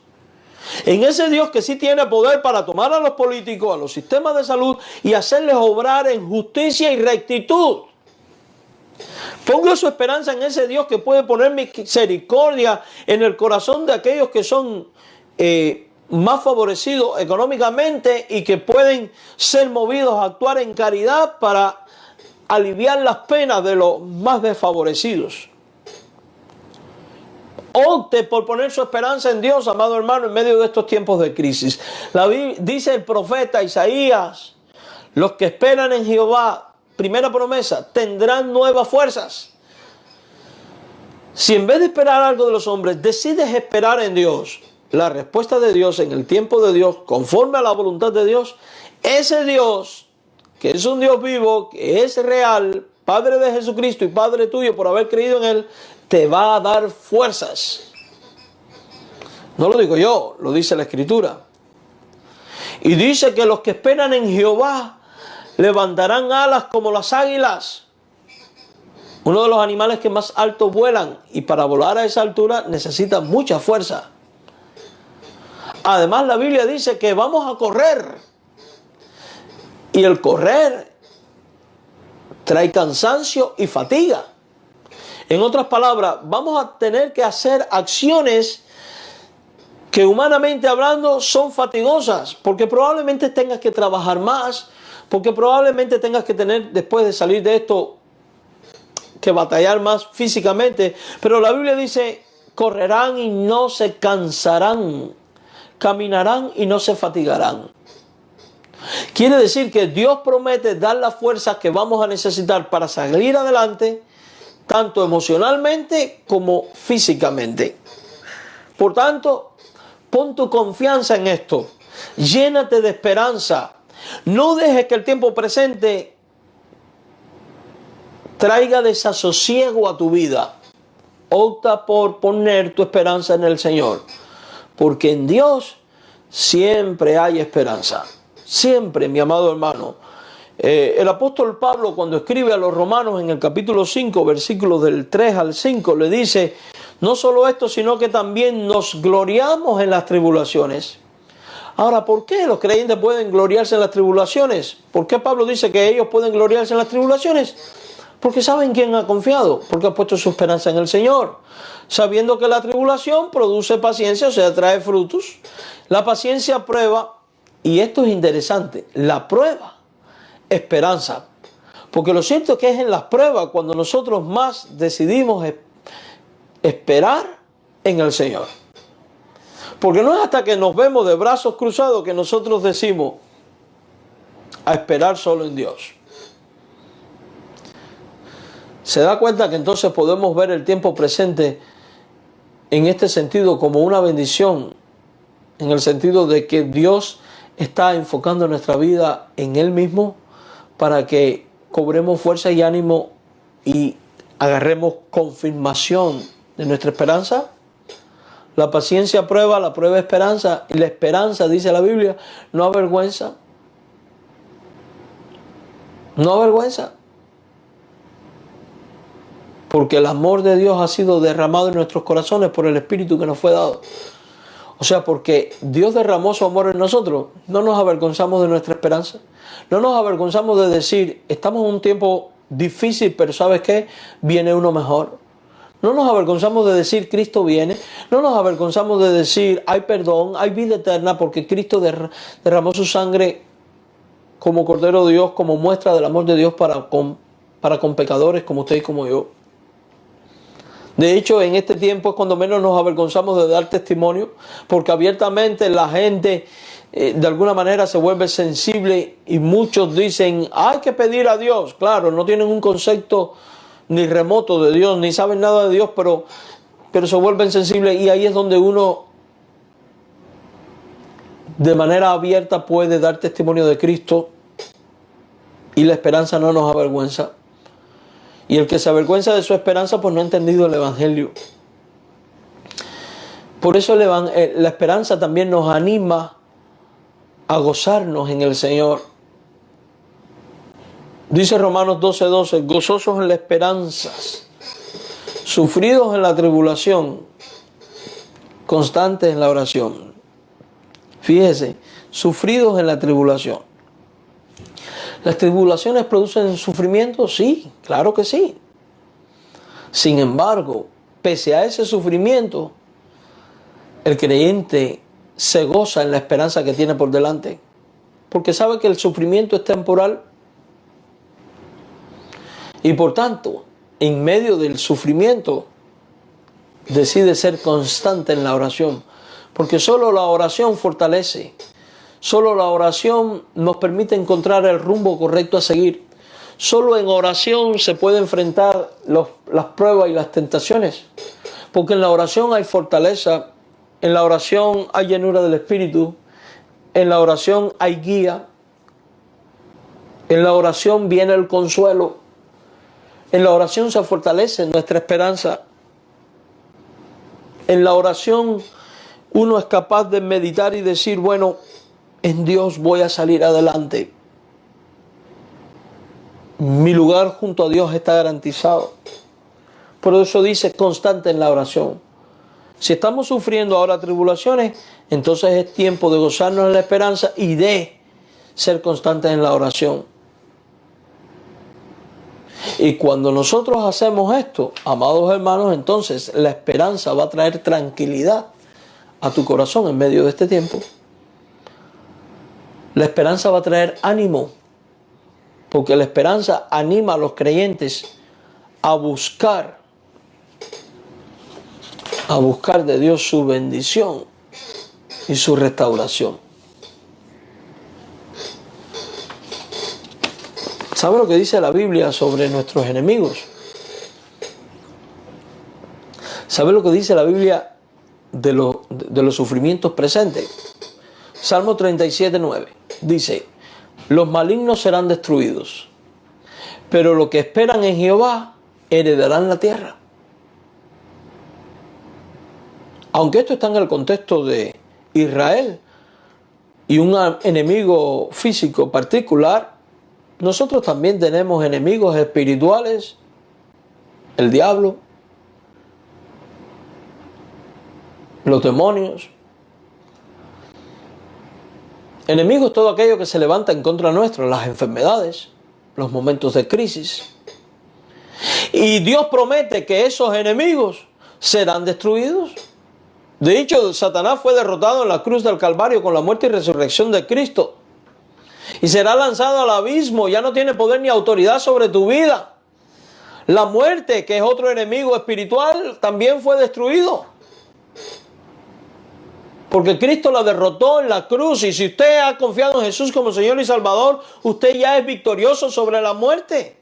En ese Dios que sí tiene poder para tomar a los políticos, a los sistemas de salud y hacerles obrar en justicia y rectitud. Ponga su esperanza en ese Dios que puede poner misericordia en el corazón de aquellos que son más favorecidos económicamente y que pueden ser movidos a actuar en caridad para aliviar las penas de los más desfavorecidos. Opte por poner su esperanza en Dios, amado hermano, en medio de estos tiempos de crisis. Dice el profeta Isaías, los que esperan en Jehová, primera promesa, tendrán nuevas fuerzas. Si en vez de esperar algo de los hombres, decides esperar en Dios, la respuesta de Dios en el tiempo de Dios, conforme a la voluntad de Dios, ese Dios, que es un Dios vivo, que es real, Padre de Jesucristo y Padre tuyo por haber creído en Él, te va a dar fuerzas. No lo digo yo, lo dice la Escritura. Y dice que los que esperan en Jehová levantarán alas como las águilas. Uno de los animales que más alto vuelan, y para volar a esa altura necesita mucha fuerza. Además, la Biblia dice que vamos a correr. Y el correr trae cansancio y fatiga. En otras palabras, vamos a tener que hacer acciones que humanamente hablando son fatigosas, porque probablemente tengas que trabajar más, porque probablemente tengas que tener, después de salir de esto, que batallar más físicamente. Pero la Biblia dice, correrán y no se cansarán, caminarán y no se fatigarán. Quiere decir que Dios promete dar las fuerzas que vamos a necesitar para salir adelante, tanto emocionalmente como físicamente. Por tanto, pon tu confianza en esto. Llénate de esperanza. No dejes que el tiempo presente traiga desasosiego a tu vida. Opta por poner tu esperanza en el Señor. Porque en Dios siempre hay esperanza. Siempre, mi amado hermano. El apóstol Pablo, cuando escribe a los romanos en el capítulo 5, versículos del 3 al 5, le dice, no solo esto, sino que también nos gloriamos en las tribulaciones. Ahora, ¿por qué los creyentes pueden gloriarse en las tribulaciones? ¿Por qué Pablo dice que ellos pueden gloriarse en las tribulaciones? Porque saben quién ha confiado, porque ha puesto su esperanza en el Señor. Sabiendo que la tribulación produce paciencia, o sea, trae frutos. La paciencia prueba, y esto es interesante, la prueba esperanza. Porque lo cierto es que es en las pruebas cuando nosotros más decidimos esperar en el Señor. Porque no es hasta que nos vemos de brazos cruzados que nosotros decimos a esperar solo en Dios. Se da cuenta que entonces podemos ver el tiempo presente en este sentido como una bendición, en el sentido de que Dios está enfocando nuestra vida en Él mismo para que cobremos fuerza y ánimo y agarremos confirmación de nuestra esperanza. La paciencia prueba, la prueba esperanza, y la esperanza, dice la Biblia, no avergüenza. No avergüenza. Porque el amor de Dios ha sido derramado en nuestros corazones por el Espíritu que nos fue dado. O sea, porque Dios derramó su amor en nosotros, no nos avergonzamos de nuestra esperanza. No nos avergonzamos de decir, estamos en un tiempo difícil, pero ¿sabes qué? Viene uno mejor. No nos avergonzamos de decir, Cristo viene. No nos avergonzamos de decir, hay perdón, hay vida eterna, porque Cristo derramó su sangre como Cordero de Dios, como muestra del amor de Dios para con pecadores como usted y como yo. De hecho, en este tiempo es cuando menos nos avergonzamos de dar testimonio, porque abiertamente la gente de alguna manera se vuelve sensible y muchos dicen, hay que pedir a Dios. Claro, no tienen un concepto ni remoto de Dios, ni saben nada de Dios, pero se vuelven sensibles, y ahí es donde uno de manera abierta puede dar testimonio de Cristo y la esperanza no nos avergüenza. Y el que se avergüenza de su esperanza pues no ha entendido el Evangelio. Por eso la esperanza también nos anima a gozarnos en el Señor. Dice Romanos 12:12, gozosos en la esperanza, sufridos en la tribulación, constantes en la oración. Fíjese, sufridos en la tribulación. ¿Las tribulaciones producen sufrimiento? Sí, claro que sí. Sin embargo, pese a ese sufrimiento, el creyente se goza en la esperanza que tiene por delante, porque sabe que el sufrimiento es temporal. Y por tanto, en medio del sufrimiento, decide ser constante en la oración, porque solo la oración fortalece. Solo la oración nos permite encontrar el rumbo correcto a seguir. Solo en oración se puede enfrentar las pruebas y las tentaciones. Porque en la oración hay fortaleza, en la oración hay llenura del Espíritu, en la oración hay guía, en la oración viene el consuelo, en la oración se fortalece nuestra esperanza. En la oración uno es capaz de meditar y decir, bueno, en Dios voy a salir adelante. Mi lugar junto a Dios está garantizado. Por eso dice constante en la oración. Si estamos sufriendo ahora tribulaciones, entonces es tiempo de gozarnos en la esperanza y de ser constantes en la oración. Y cuando nosotros hacemos esto, amados hermanos, entonces la esperanza va a traer tranquilidad a tu corazón en medio de este tiempo. La esperanza va a traer ánimo, porque la esperanza anima a los creyentes a buscar de Dios su bendición y su restauración. ¿Sabe lo que dice la Biblia sobre nuestros enemigos? ¿Sabe lo que dice la Biblia de los sufrimientos presentes? Salmo 37:9 dice, los malignos serán destruidos, pero los que esperan en Jehová heredarán la tierra. Aunque esto está en el contexto de Israel y un enemigo físico particular, nosotros también tenemos enemigos espirituales, el diablo, los demonios. Enemigos todo aquello que se levanta en contra nuestro, las enfermedades, los momentos de crisis. Y Dios promete que esos enemigos serán destruidos. De hecho, Satanás fue derrotado en la cruz del Calvario con la muerte y resurrección de Cristo. Y será lanzado al abismo, ya no tiene poder ni autoridad sobre tu vida. La muerte, que es otro enemigo espiritual, también fue destruido. Porque Cristo la derrotó en la cruz. Y si usted ha confiado en Jesús como Señor y Salvador, usted ya es victorioso sobre la muerte.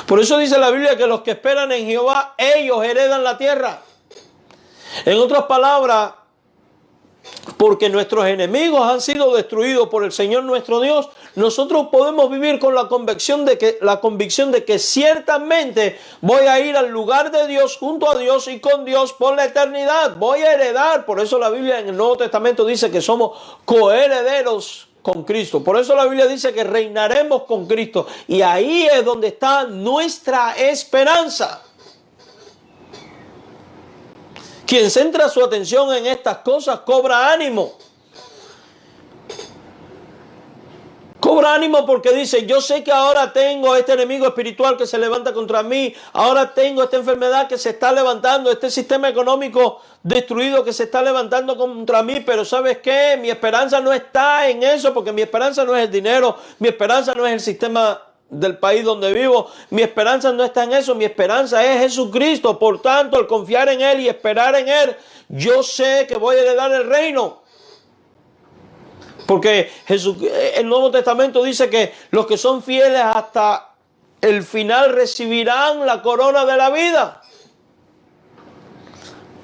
Por eso dice la Biblia que los que esperan en Jehová, ellos heredan la tierra. En otras palabras, porque nuestros enemigos han sido destruidos por el Señor nuestro Dios, nosotros podemos vivir con la convicción de que ciertamente voy a ir al lugar de Dios, junto a Dios y con Dios por la eternidad. Voy a heredar. Por eso la Biblia en el Nuevo Testamento dice que somos coherederos con Cristo. Por eso la Biblia dice que reinaremos con Cristo. Y ahí es donde está nuestra esperanza. Quien centra su atención en estas cosas cobra ánimo. Cobra ánimo porque dice, yo sé que ahora tengo este enemigo espiritual que se levanta contra mí. Ahora tengo esta enfermedad que se está levantando, este sistema económico destruido que se está levantando contra mí. Pero ¿sabes qué? Mi esperanza no está en eso, porque mi esperanza no es el dinero. Mi esperanza no es el sistema del país donde vivo. Mi esperanza no está en eso. Mi esperanza es Jesucristo. Por tanto, al confiar en Él y esperar en Él, yo sé que voy a heredar el reino. Porque el Nuevo Testamento dice que los que son fieles hasta el final recibirán la corona de la vida.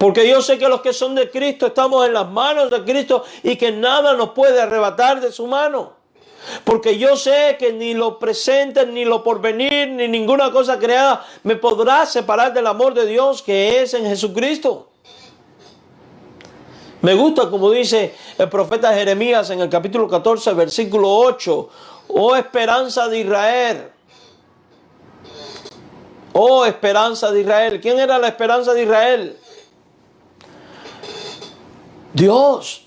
Porque yo sé que los que son de Cristo estamos en las manos de Cristo y que nada nos puede arrebatar de su mano. Porque yo sé que ni lo presente, ni lo porvenir, ni ninguna cosa creada me podrá separar del amor de Dios que es en Jesucristo. Me gusta como dice el profeta Jeremías en el capítulo 14, versículo 8. Oh esperanza de Israel. Oh esperanza de Israel. ¿Quién era la esperanza de Israel? Dios.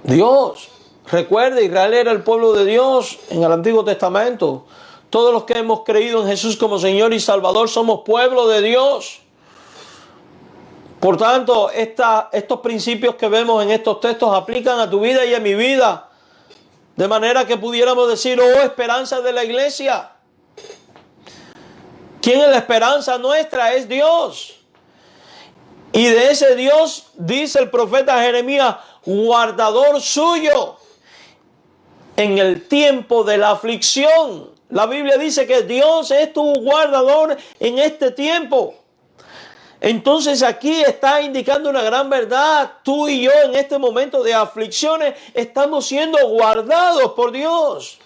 Dios. Recuerde, Israel era el pueblo de Dios en el Antiguo Testamento. Todos los que hemos creído en Jesús como Señor y Salvador somos pueblo de Dios. Por tanto, estos principios que vemos en estos textos aplican a tu vida y a mi vida. De manera que pudiéramos decir, oh esperanza de la iglesia. ¿Quién es la esperanza nuestra? Es Dios. Y de ese Dios, dice el profeta Jeremías, guardador suyo en el tiempo de la aflicción. La Biblia dice que Dios es tu guardador en este tiempo. Entonces aquí está indicando una gran verdad. Tú y yo en este momento de aflicciones estamos siendo guardados por Dios.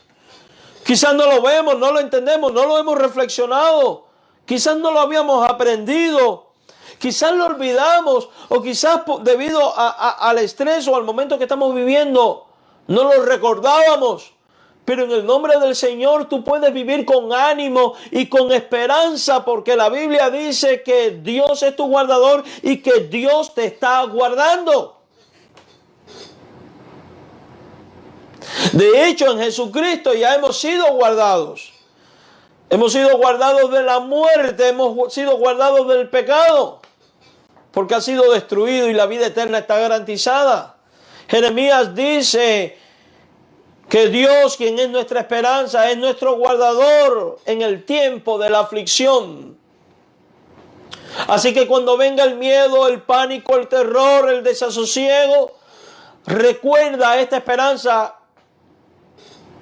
Quizás no lo vemos, no lo entendemos, no lo hemos reflexionado. Quizás no lo habíamos aprendido. Quizás lo olvidamos o quizás debido al estrés o al momento que estamos viviendo no lo recordábamos. Pero en el nombre del Señor tú puedes vivir con ánimo y con esperanza porque la Biblia dice que Dios es tu guardador y que Dios te está guardando. De hecho, en Jesucristo ya hemos sido guardados. Hemos sido guardados de la muerte, hemos sido guardados del pecado, porque ha sido destruido y la vida eterna está garantizada. Jeremías dice que Dios, quien es nuestra esperanza, es nuestro guardador en el tiempo de la aflicción. Así que cuando venga el miedo, el pánico, el terror, el desasosiego, recuerda esta esperanza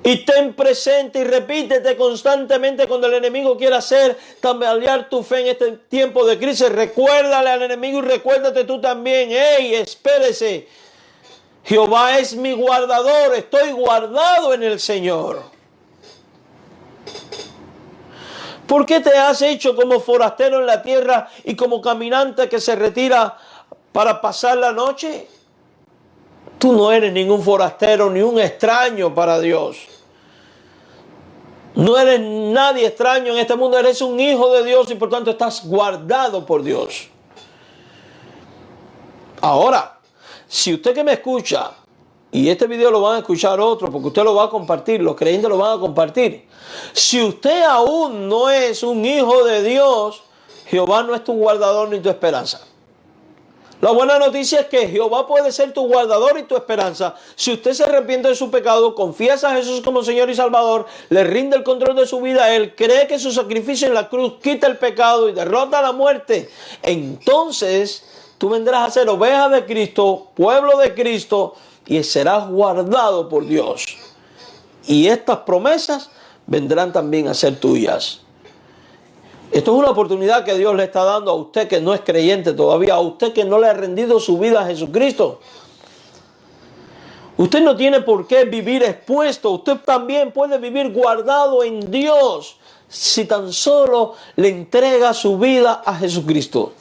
y ten presente y repítete constantemente cuando el enemigo quiera hacer tambalear tu fe en este tiempo de crisis. Recuérdale al enemigo y recuérdate tú también. ¡Ey, espérese! Jehová es mi guardador, estoy guardado en el Señor. ¿Por qué te has hecho como forastero en la tierra y como caminante que se retira para pasar la noche? Tú no eres ningún forastero ni un extraño para Dios. No eres nadie extraño en este mundo, eres un hijo de Dios y por tanto estás guardado por Dios. Ahora, si usted que me escucha, y este video lo van a escuchar otros, porque usted lo va a compartir, los creyentes lo van a compartir. Si usted aún no es un hijo de Dios, Jehová no es tu guardador ni tu esperanza. La buena noticia es que Jehová puede ser tu guardador y tu esperanza. Si usted se arrepiente de su pecado, confiesa a Jesús como Señor y Salvador, le rinde el control de su vida a Él, cree que su sacrificio en la cruz quita el pecado y derrota la muerte, entonces tú vendrás a ser oveja de Cristo, pueblo de Cristo, y serás guardado por Dios. Y estas promesas vendrán también a ser tuyas. Esto es una oportunidad que Dios le está dando a usted que no es creyente todavía, a usted que no le ha rendido su vida a Jesucristo. Usted no tiene por qué vivir expuesto, usted también puede vivir guardado en Dios si tan solo le entrega su vida a Jesucristo.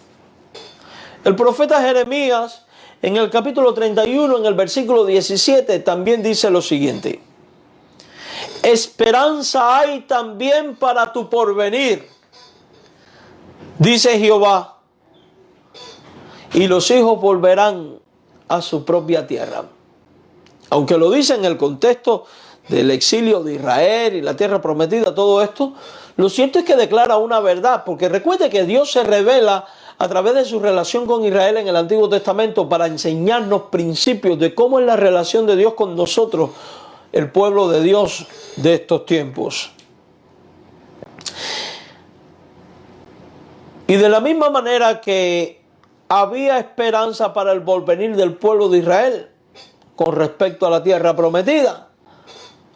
El profeta Jeremías, en el capítulo 31, en el versículo 17, también dice lo siguiente: esperanza hay también para tu porvenir, dice Jehová, y los hijos volverán a su propia tierra. Aunque lo dice en el contexto del exilio de Israel y la tierra prometida, todo esto, lo cierto es que declara una verdad, porque recuerde que Dios se revela a través de su relación con Israel en el Antiguo Testamento para enseñarnos principios de cómo es la relación de Dios con nosotros, el pueblo de Dios de estos tiempos. Y de la misma manera que había esperanza para el porvenir del pueblo de Israel con respecto a la tierra prometida,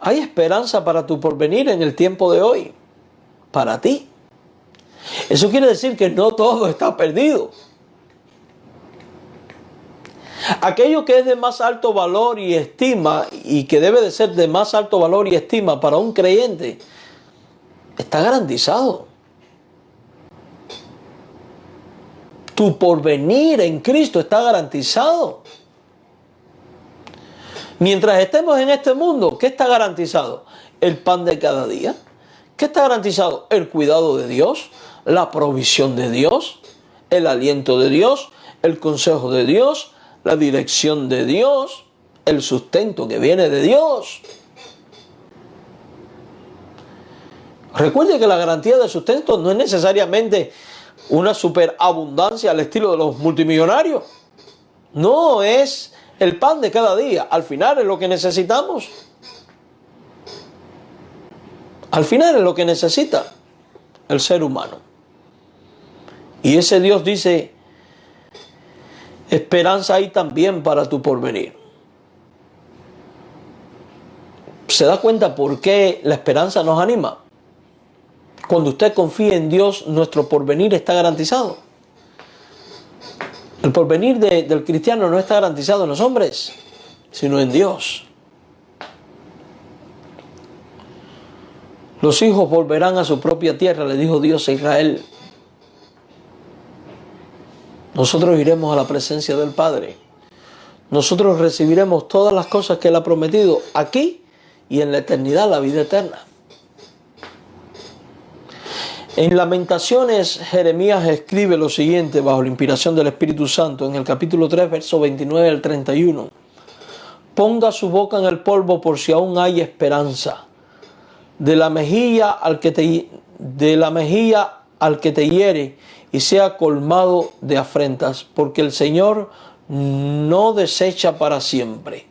hay esperanza para tu porvenir en el tiempo de hoy, para ti. Eso quiere decir que no todo está perdido. Aquello que es de más alto valor y estima, y que debe de ser de más alto valor y estima para un creyente, está garantizado. Tu porvenir en Cristo está garantizado. Mientras estemos en este mundo, ¿qué está garantizado? El pan de cada día. ¿Qué está garantizado? El cuidado de Dios, la provisión de Dios, el aliento de Dios, el consejo de Dios, la dirección de Dios, el sustento que viene de Dios. Recuerde que la garantía de sustento no es necesariamente una superabundancia al estilo de los multimillonarios. No, es el pan de cada día. Al final es lo que necesitamos. Al final es lo que necesita el ser humano. Y ese Dios dice, esperanza hay también para tu porvenir. ¿Se da cuenta por qué la esperanza nos anima? Cuando usted confía en Dios, nuestro porvenir está garantizado. El porvenir del cristiano no está garantizado en los hombres, sino en Dios. Los hijos volverán a su propia tierra, le dijo Dios a Israel. Nosotros iremos a la presencia del Padre. Nosotros recibiremos todas las cosas que Él ha prometido aquí y en la eternidad, la vida eterna. En Lamentaciones, Jeremías escribe lo siguiente bajo la inspiración del Espíritu Santo en el capítulo 3, verso 29 al 31. Ponga su boca en el polvo por si aún hay esperanza. De la mejilla al que te hiere y sea colmado de afrentas, porque el Señor no desecha para siempre.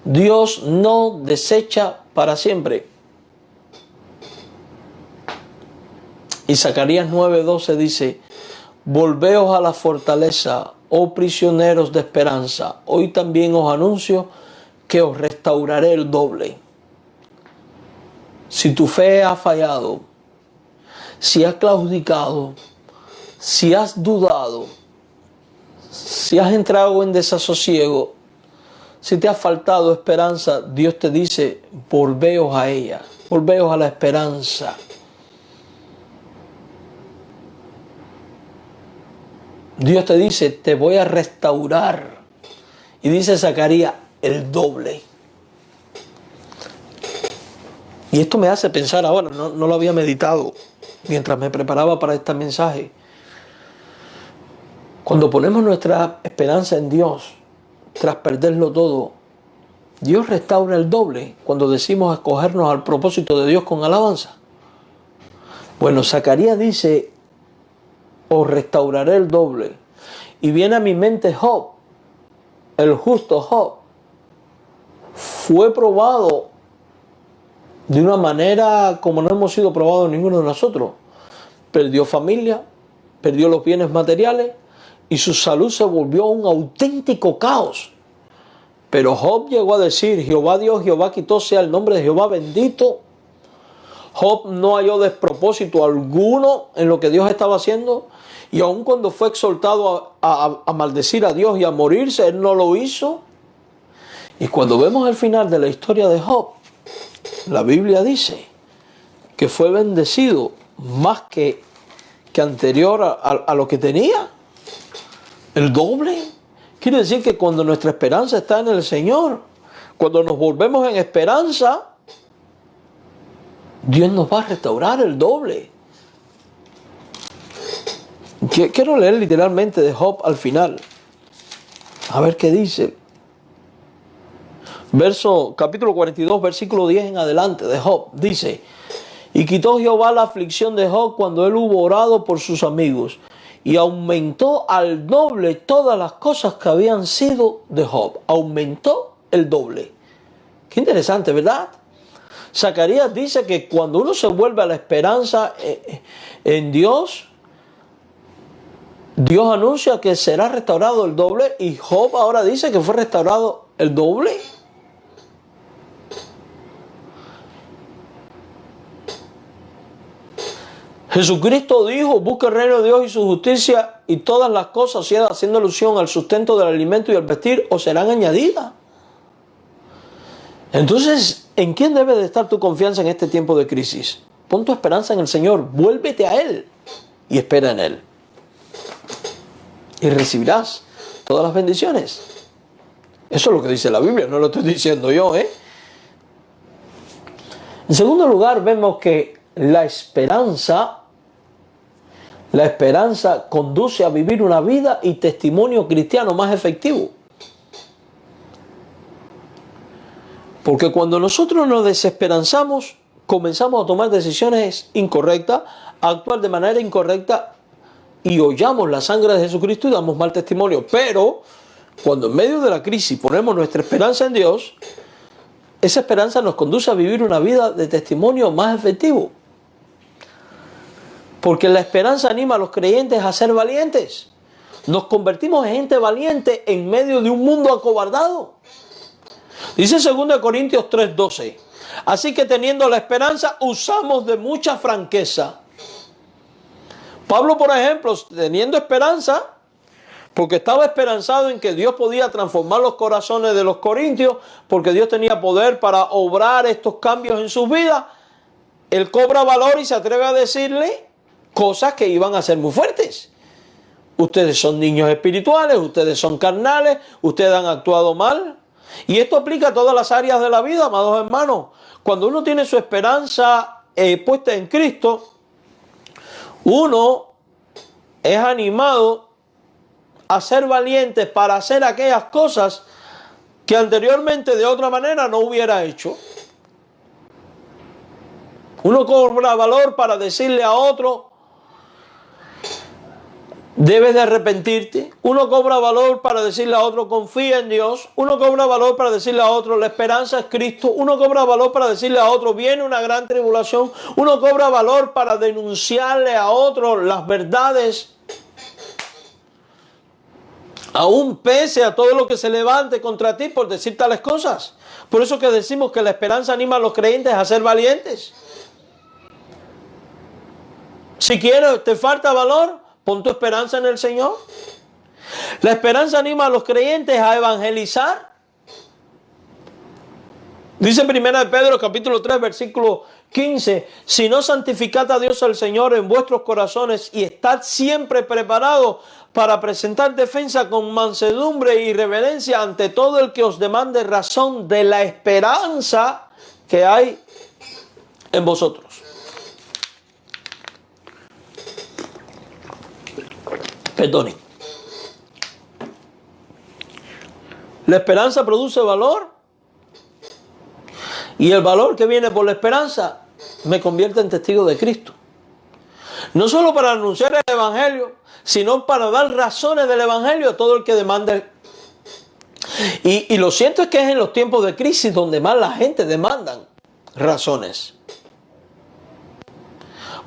Dios no desecha para siempre. Y Zacarías 9:12 dice, volveos a la fortaleza, oh prisioneros de esperanza. Hoy también os anuncio que os restauraré el doble. Si tu fe ha fallado, si has claudicado, si has dudado, si has entrado en desasosiego, si te ha faltado esperanza, Dios te dice, volveos a ella, volveos a la esperanza. Dios te dice, te voy a restaurar. Y dice Zacarías, el doble. Y esto me hace pensar ahora, no lo había meditado mientras me preparaba para este mensaje. Cuando ponemos nuestra esperanza en Dios, tras perderlo todo, Dios restaura el doble cuando decimos acogernos al propósito de Dios con alabanza. Bueno, Zacarías dice, os restauraré el doble. Y viene a mi mente Job, el justo Job. Fue probado de una manera como no hemos sido probados ninguno de nosotros. Perdió familia, perdió los bienes materiales y su salud se volvió un auténtico caos. Pero Job llegó a decir, Jehová Dios, Jehová quitó, sea el nombre de Jehová bendito. Job no halló despropósito alguno en lo que Dios estaba haciendo. Y aun cuando fue exhortado a maldecir a Dios y a morirse, él no lo hizo. Y cuando vemos el final de la historia de Job, la Biblia dice que fue bendecido más que anterior a lo que tenía. El doble. Quiere decir que cuando nuestra esperanza está en el Señor, cuando nos volvemos en esperanza, Dios nos va a restaurar el doble. Quiero leer literalmente de Job al final. A ver qué dice. Capítulo 42, versículo 10 en adelante de Job. Dice, y quitó Jehová la aflicción de Job cuando él hubo orado por sus amigos, y aumentó al doble todas las cosas que habían sido de Job. Aumentó el doble. Qué interesante, ¿verdad? Zacarías dice que cuando uno se vuelve a la esperanza en Dios, Dios anuncia que será restaurado el doble, y Job ahora dice que fue restaurado el doble. Jesucristo dijo: busca el reino de Dios y su justicia, y todas las cosas, haciendo alusión al sustento del alimento y el vestir, os serán añadidas. Entonces, ¿en quién debe de estar tu confianza en este tiempo de crisis? Pon tu esperanza en el Señor, vuélvete a Él y espera en Él. Y recibirás todas las bendiciones. Eso es lo que dice la Biblia, no lo estoy diciendo yo, ¿eh? En segundo lugar, vemos que la esperanza conduce a vivir una vida y testimonio cristiano más efectivo. Porque cuando nosotros nos desesperanzamos, comenzamos a tomar decisiones incorrectas, a actuar de manera incorrecta y hollamos la sangre de Jesucristo y damos mal testimonio. Pero cuando en medio de la crisis ponemos nuestra esperanza en Dios, esa esperanza nos conduce a vivir una vida de testimonio más efectivo. Porque la esperanza anima a los creyentes a ser valientes. Nos convertimos en gente valiente en medio de un mundo acobardado. Dice 2 Corintios 3:12. Así que teniendo la esperanza, usamos de mucha franqueza. Pablo, por ejemplo, teniendo esperanza, porque estaba esperanzado en que Dios podía transformar los corazones de los corintios, porque Dios tenía poder para obrar estos cambios en sus vidas, él cobra valor y se atreve a decirle cosas que iban a ser muy fuertes. Ustedes son niños espirituales, ustedes son carnales, ustedes han actuado mal. Y esto aplica a todas las áreas de la vida, amados hermanos. Cuando uno tiene su esperanza puesta en Cristo, uno es animado a ser valiente para hacer aquellas cosas que anteriormente de otra manera no hubiera hecho. Uno cobra valor para decirle a otro: debes de arrepentirte. Uno cobra valor para decirle a otro: confía en Dios. Uno cobra valor para decirle a otro: la esperanza es Cristo. Uno cobra valor para decirle a otro: viene una gran tribulación. Uno cobra valor para denunciarle a otro las verdades, aún pese a todo lo que se levante contra ti por decir tales cosas. Por eso que decimos que la esperanza anima a los creyentes a ser valientes. Si quieres, te falta valor, pon tu esperanza en el Señor. La esperanza anima a los creyentes a evangelizar. Dice 1 Pedro capítulo 3 versículo 15: si no, santificad a Dios el Señor en vuestros corazones y estad siempre preparados para presentar defensa con mansedumbre y reverencia ante todo el que os demande razón de la esperanza que hay en vosotros. Perdonen. La esperanza produce valor, y el valor que viene por la esperanza me convierte en testigo de Cristo. No solo para anunciar el Evangelio, sino para dar razones del Evangelio a todo el que demande. Y lo cierto es que es en los tiempos de crisis donde más la gente demanda razones.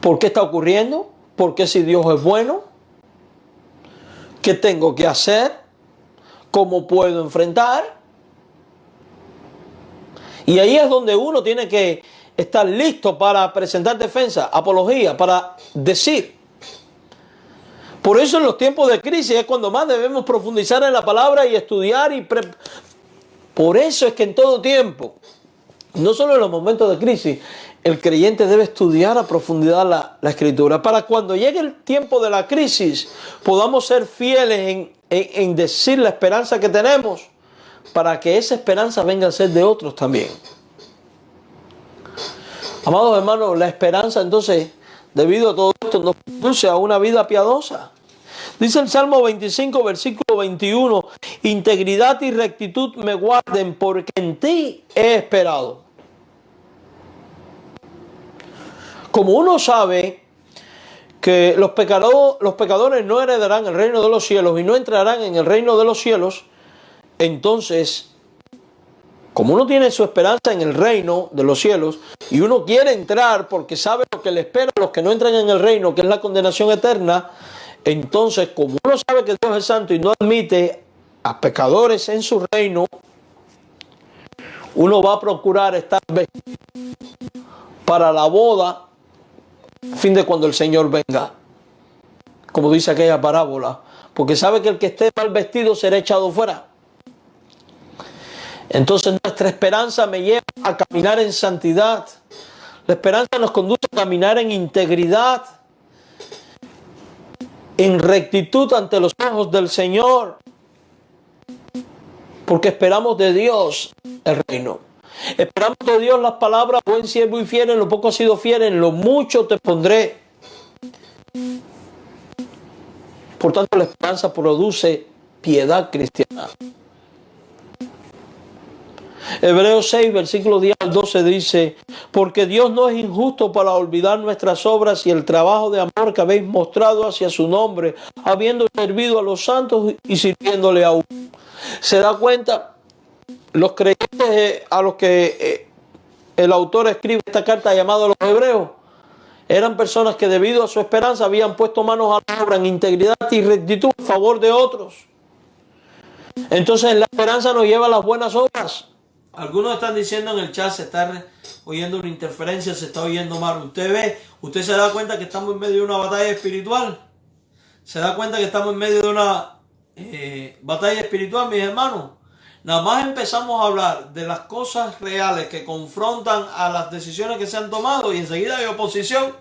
¿Por qué está ocurriendo? ¿Por qué si Dios es bueno? ¿Qué tengo que hacer? ¿Cómo puedo enfrentar? Y ahí es donde uno tiene que estar listo para presentar defensa, apología, para decir. Por eso en los tiempos de crisis es cuando más debemos profundizar en la palabra y estudiar. Por eso es que en todo tiempo, no solo en los momentos de crisis, el creyente debe estudiar a profundidad la Escritura, para cuando llegue el tiempo de la crisis podamos ser fieles en decir la esperanza que tenemos, para que esa esperanza venga a ser de otros también. Amados hermanos, la esperanza entonces, debido a todo esto, nos conduce a una vida piadosa. Dice el Salmo 25, versículo 21, integridad y rectitud me guarden, porque en ti he esperado. Como uno sabe que los pecadores no heredarán el reino de los cielos y no entrarán en el reino de los cielos, entonces, como uno tiene su esperanza en el reino de los cielos y uno quiere entrar porque sabe lo que le espera a los que no entran en el reino, que es la condenación eterna, entonces, como uno sabe que Dios es santo y no admite a pecadores en su reino, uno va a procurar estar para la boda a fin de cuando el Señor venga, como dice aquella parábola, porque sabe que el que esté mal vestido será echado fuera. Entonces nuestra esperanza me lleva a caminar en santidad. La esperanza nos conduce a caminar en integridad, en rectitud ante los ojos del Señor, porque esperamos de Dios el reino. Esperamos de Dios las palabras: buen siervo y fiel, en lo poco has sido fiel, en lo mucho te pondré. Por tanto, la esperanza produce piedad cristiana. Hebreos 6, versículos 10 al 12 dice: porque Dios no es injusto para olvidar nuestras obras y el trabajo de amor que habéis mostrado hacia su nombre, habiendo servido a los santos y sirviéndole aún. ¿Se da cuenta? Los creyentes a los que el autor escribe esta carta llamada a los hebreos eran personas que debido a su esperanza habían puesto manos a la obra en integridad y rectitud a favor de otros. Entonces la esperanza nos lleva a las buenas obras. Algunos están diciendo en el chat, se está oyendo una interferencia, se está oyendo mal. Usted se da cuenta que estamos en medio de una batalla espiritual. Se da cuenta que estamos en medio de una batalla espiritual, mis hermanos. Nada más empezamos a hablar de las cosas reales que confrontan a las decisiones que se han tomado y enseguida hay oposición.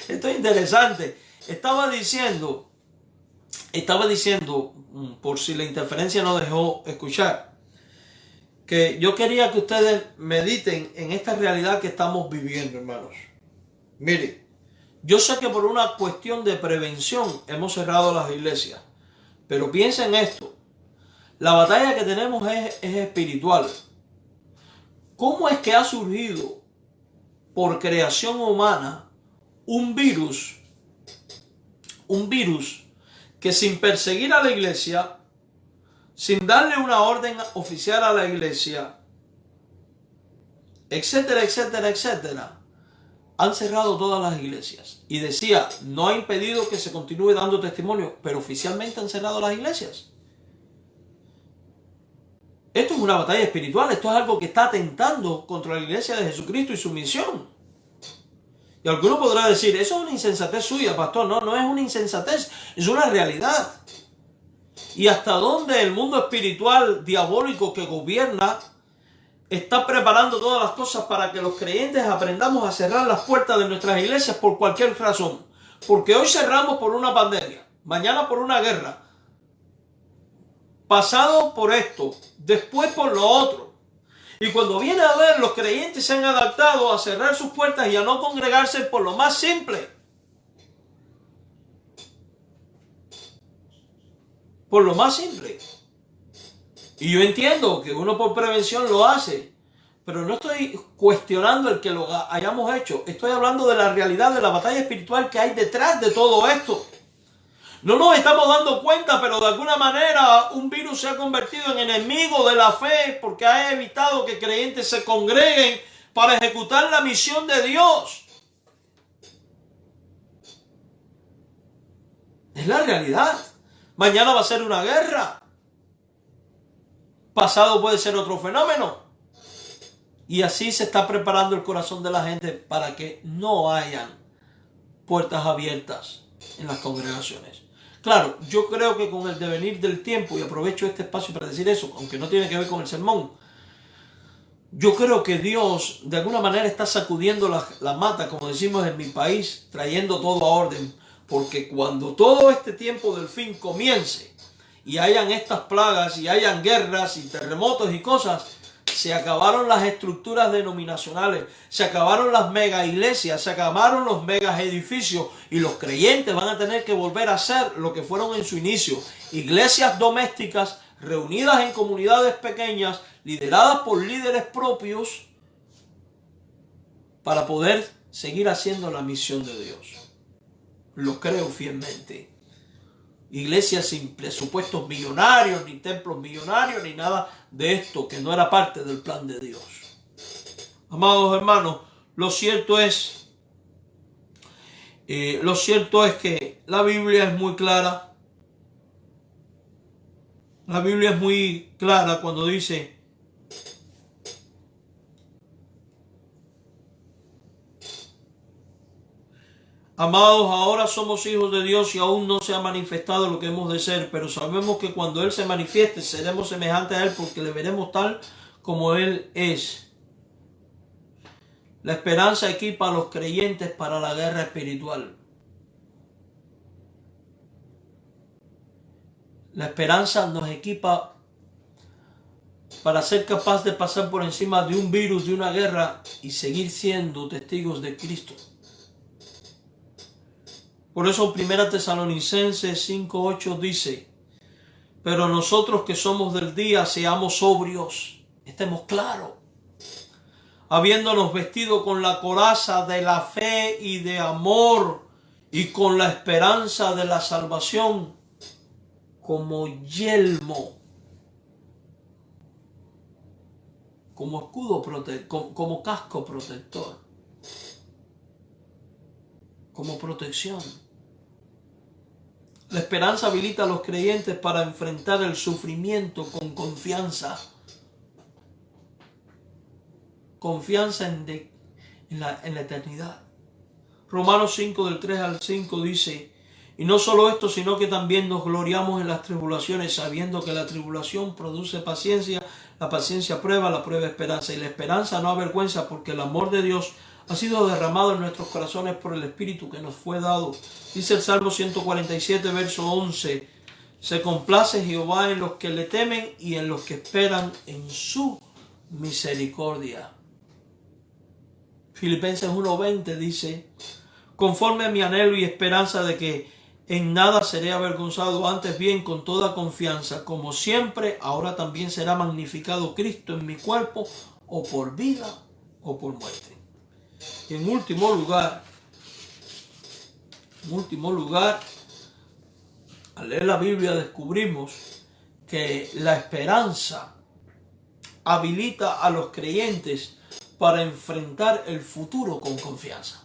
Esto es interesante. Estaba diciendo, por si la interferencia no dejó escuchar, que yo quería que ustedes mediten en esta realidad que estamos viviendo, hermanos. Mire, yo sé que por una cuestión de prevención hemos cerrado las iglesias, pero piensen esto. La batalla que tenemos es espiritual. ¿Cómo es que ha surgido por creación humana un virus que sin perseguir a la iglesia, sin darle una orden oficial a la iglesia, etcétera, etcétera, etcétera, han cerrado todas las iglesias? Y decía, no ha impedido que se continúe dando testimonio, pero oficialmente han cerrado las iglesias. Esto es una batalla espiritual, esto es algo que está atentando contra la iglesia de Jesucristo y su misión. Y alguno podrá decir, eso es una insensatez suya, pastor. No, no es una insensatez, es una realidad. Y hasta dónde el mundo espiritual diabólico que gobierna está preparando todas las cosas para que los creyentes aprendamos a cerrar las puertas de nuestras iglesias por cualquier razón. Porque hoy cerramos por una pandemia, mañana por una guerra, pasado por esto, después por lo otro. Y cuando viene a ver, los creyentes se han adaptado a cerrar sus puertas y a no congregarse por lo más simple. Por lo más simple. Y yo entiendo que uno por prevención lo hace, pero no estoy cuestionando el que lo hayamos hecho. Estoy hablando de la realidad de la batalla espiritual que hay detrás de todo esto. No nos estamos dando cuenta, pero de alguna manera un virus se ha convertido en enemigo de la fe porque ha evitado que creyentes se congreguen para ejecutar la misión de Dios. Es la realidad. Mañana va a ser una guerra. Pasado puede ser otro fenómeno. Y así se está preparando el corazón de la gente para que no hayan puertas abiertas en las congregaciones. Claro, yo creo que con el devenir del tiempo, y aprovecho este espacio para decir eso, aunque no tiene que ver con el sermón, yo creo que Dios de alguna manera está sacudiendo la mata, como decimos en mi país, trayendo todo a orden, porque cuando todo este tiempo del fin comience y hayan estas plagas y hayan guerras y terremotos y cosas, se acabaron las estructuras denominacionales, se acabaron las mega iglesias, se acabaron los mega edificios y los creyentes van a tener que volver a ser lo que fueron en su inicio, iglesias domésticas reunidas en comunidades pequeñas, lideradas por líderes propios para poder seguir haciendo la misión de Dios. Lo creo fielmente. Iglesias sin presupuestos millonarios, ni templos millonarios, ni nada de esto que no era parte del plan de Dios. Amados hermanos, lo cierto es que la Biblia es muy clara. La Biblia es muy clara cuando dice Amados, ahora somos hijos de Dios y aún no se ha manifestado lo que hemos de ser, pero sabemos que cuando Él se manifieste seremos semejantes a Él porque le veremos tal como Él es. La esperanza equipa a los creyentes para la guerra espiritual. La esperanza nos equipa para ser capaz de pasar por encima de un virus, de una guerra y seguir siendo testigos de Cristo. Por eso 1 Tesalonicenses 5:8 dice: pero nosotros que somos del día seamos sobrios, estemos claros, habiéndonos vestido con la coraza de la fe y de amor y con la esperanza de la salvación como yelmo, como escudo como casco protector, como protección. La esperanza habilita a los creyentes para enfrentar el sufrimiento con confianza. Confianza en la eternidad. Romanos 5 del 3 al 5 dice: y no solo esto, sino que también nos gloriamos en las tribulaciones, sabiendo que la tribulación produce paciencia, la paciencia prueba, la prueba esperanza, y la esperanza no avergüenza, porque el amor de Dios ha sido derramado en nuestros corazones por el Espíritu que nos fue dado. Dice el Salmo 147, verso 11: se complace Jehová en los que le temen y en los que esperan en su misericordia. Filipenses 1:20 dice: conforme a mi anhelo y esperanza de que en nada seré avergonzado, antes bien con toda confianza, como siempre, ahora también será magnificado Cristo en mi cuerpo, o por vida o por muerte. Y en último lugar, al leer la Biblia descubrimos que la esperanza habilita a los creyentes para enfrentar el futuro con confianza.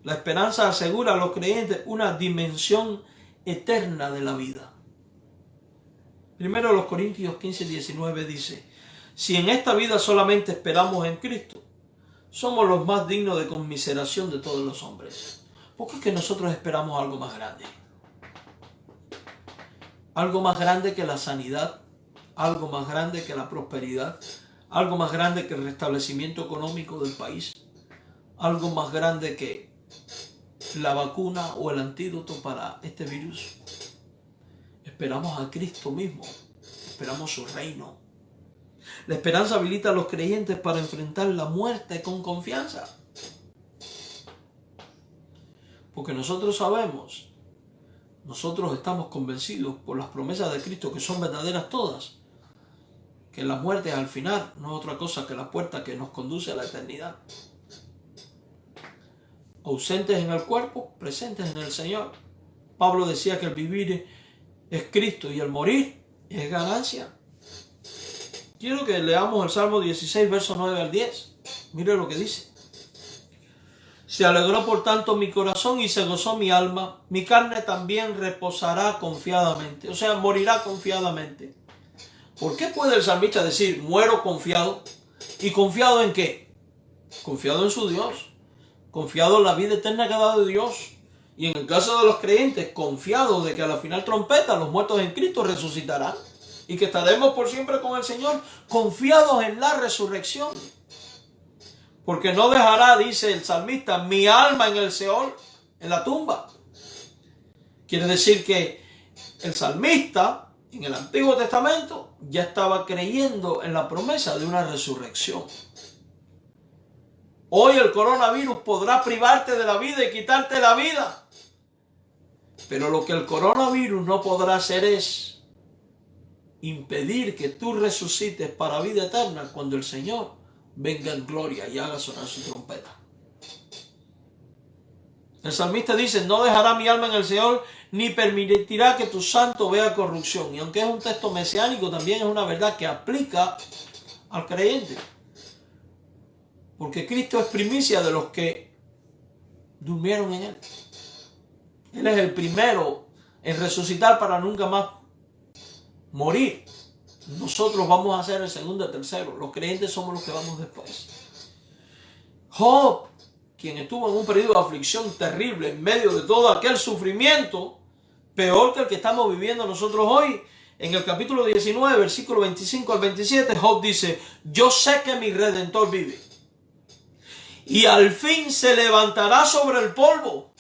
La esperanza asegura a los creyentes una dimensión eterna de la vida. Primero los Corintios 15:19 dice: si en esta vida solamente esperamos en Cristo, somos los más dignos de conmiseración de todos los hombres. Porque es que nosotros esperamos algo más grande. Algo más grande que la sanidad, algo más grande que la prosperidad, algo más grande que el restablecimiento económico del país, algo más grande que la vacuna o el antídoto para este virus. Esperamos a Cristo mismo, esperamos su reino. La esperanza habilita a los creyentes para enfrentar la muerte con confianza. Porque nosotros sabemos, nosotros estamos convencidos por las promesas de Cristo, que son verdaderas todas, que la muerte al final no es otra cosa que la puerta que nos conduce a la eternidad. Ausentes en el cuerpo, presentes en el Señor. Pablo decía que el vivir es Cristo y el morir es ganancia. Quiero que leamos el Salmo 16, versos 9 al 10. Mire lo que dice: se alegró por tanto mi corazón y se gozó mi alma, mi carne también reposará confiadamente, o sea, morirá confiadamente. ¿Por qué puede el salmista decir muero confiado? ¿Y confiado en qué? Confiado en su Dios, confiado en la vida eterna que ha dado Dios. Y en el caso de los creyentes, confiados de que a la final trompeta los muertos en Cristo resucitarán y que estaremos por siempre con el Señor, confiados en la resurrección. Porque no dejará, dice el salmista, mi alma en el Seol, en la tumba. Quiere decir que el salmista en el Antiguo Testamento ya estaba creyendo en la promesa de una resurrección. Hoy el coronavirus podrá privarte de la vida y quitarte la vida. Pero lo que el coronavirus no podrá hacer es impedir que tú resucites para vida eterna cuando el Señor venga en gloria y haga sonar su trompeta. El salmista dice: no dejará mi alma en el Seol, ni permitirá que tu santo vea corrupción. Y aunque es un texto mesiánico, también es una verdad que aplica al creyente. Porque Cristo es primicia de los que durmieron en Él. Él es el primero en resucitar para nunca más morir. Nosotros vamos a ser el segundo y el tercero. Los creyentes somos los que vamos después. Job quien estuvo en un periodo de aflicción terrible en medio de todo aquel sufrimiento, peor que el que estamos viviendo nosotros hoy. En el capítulo 19, versículo 25 al 27, Job dice: yo sé que mi Redentor vive y al fin se levantará sobre el polvo.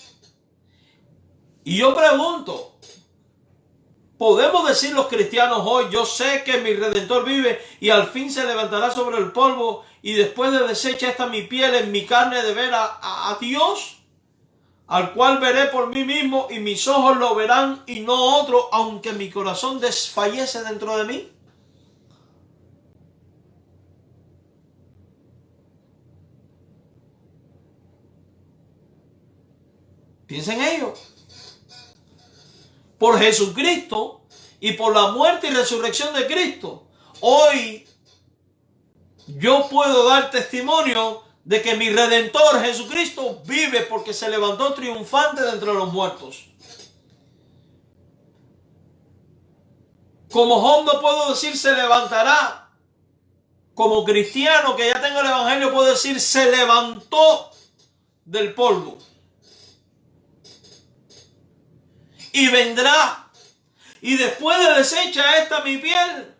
Y yo pregunto, ¿podemos decir los cristianos hoy: yo sé que mi Redentor vive y al fin se levantará sobre el polvo, y después de deshecha esta mi piel, en mi carne de ver a Dios, al cual veré por mí mismo, y mis ojos lo verán y no otro, aunque mi corazón desfallece dentro de mí? Piensa en ello. Por Jesucristo y por la muerte y resurrección de Cristo, hoy yo puedo dar testimonio de que mi Redentor Jesucristo vive, porque se levantó triunfante de entre los muertos. Como Job no puedo decir se levantará. Como cristiano que ya tengo el evangelio puedo decir se levantó del polvo y vendrá, y después de deshecha esta mi piel,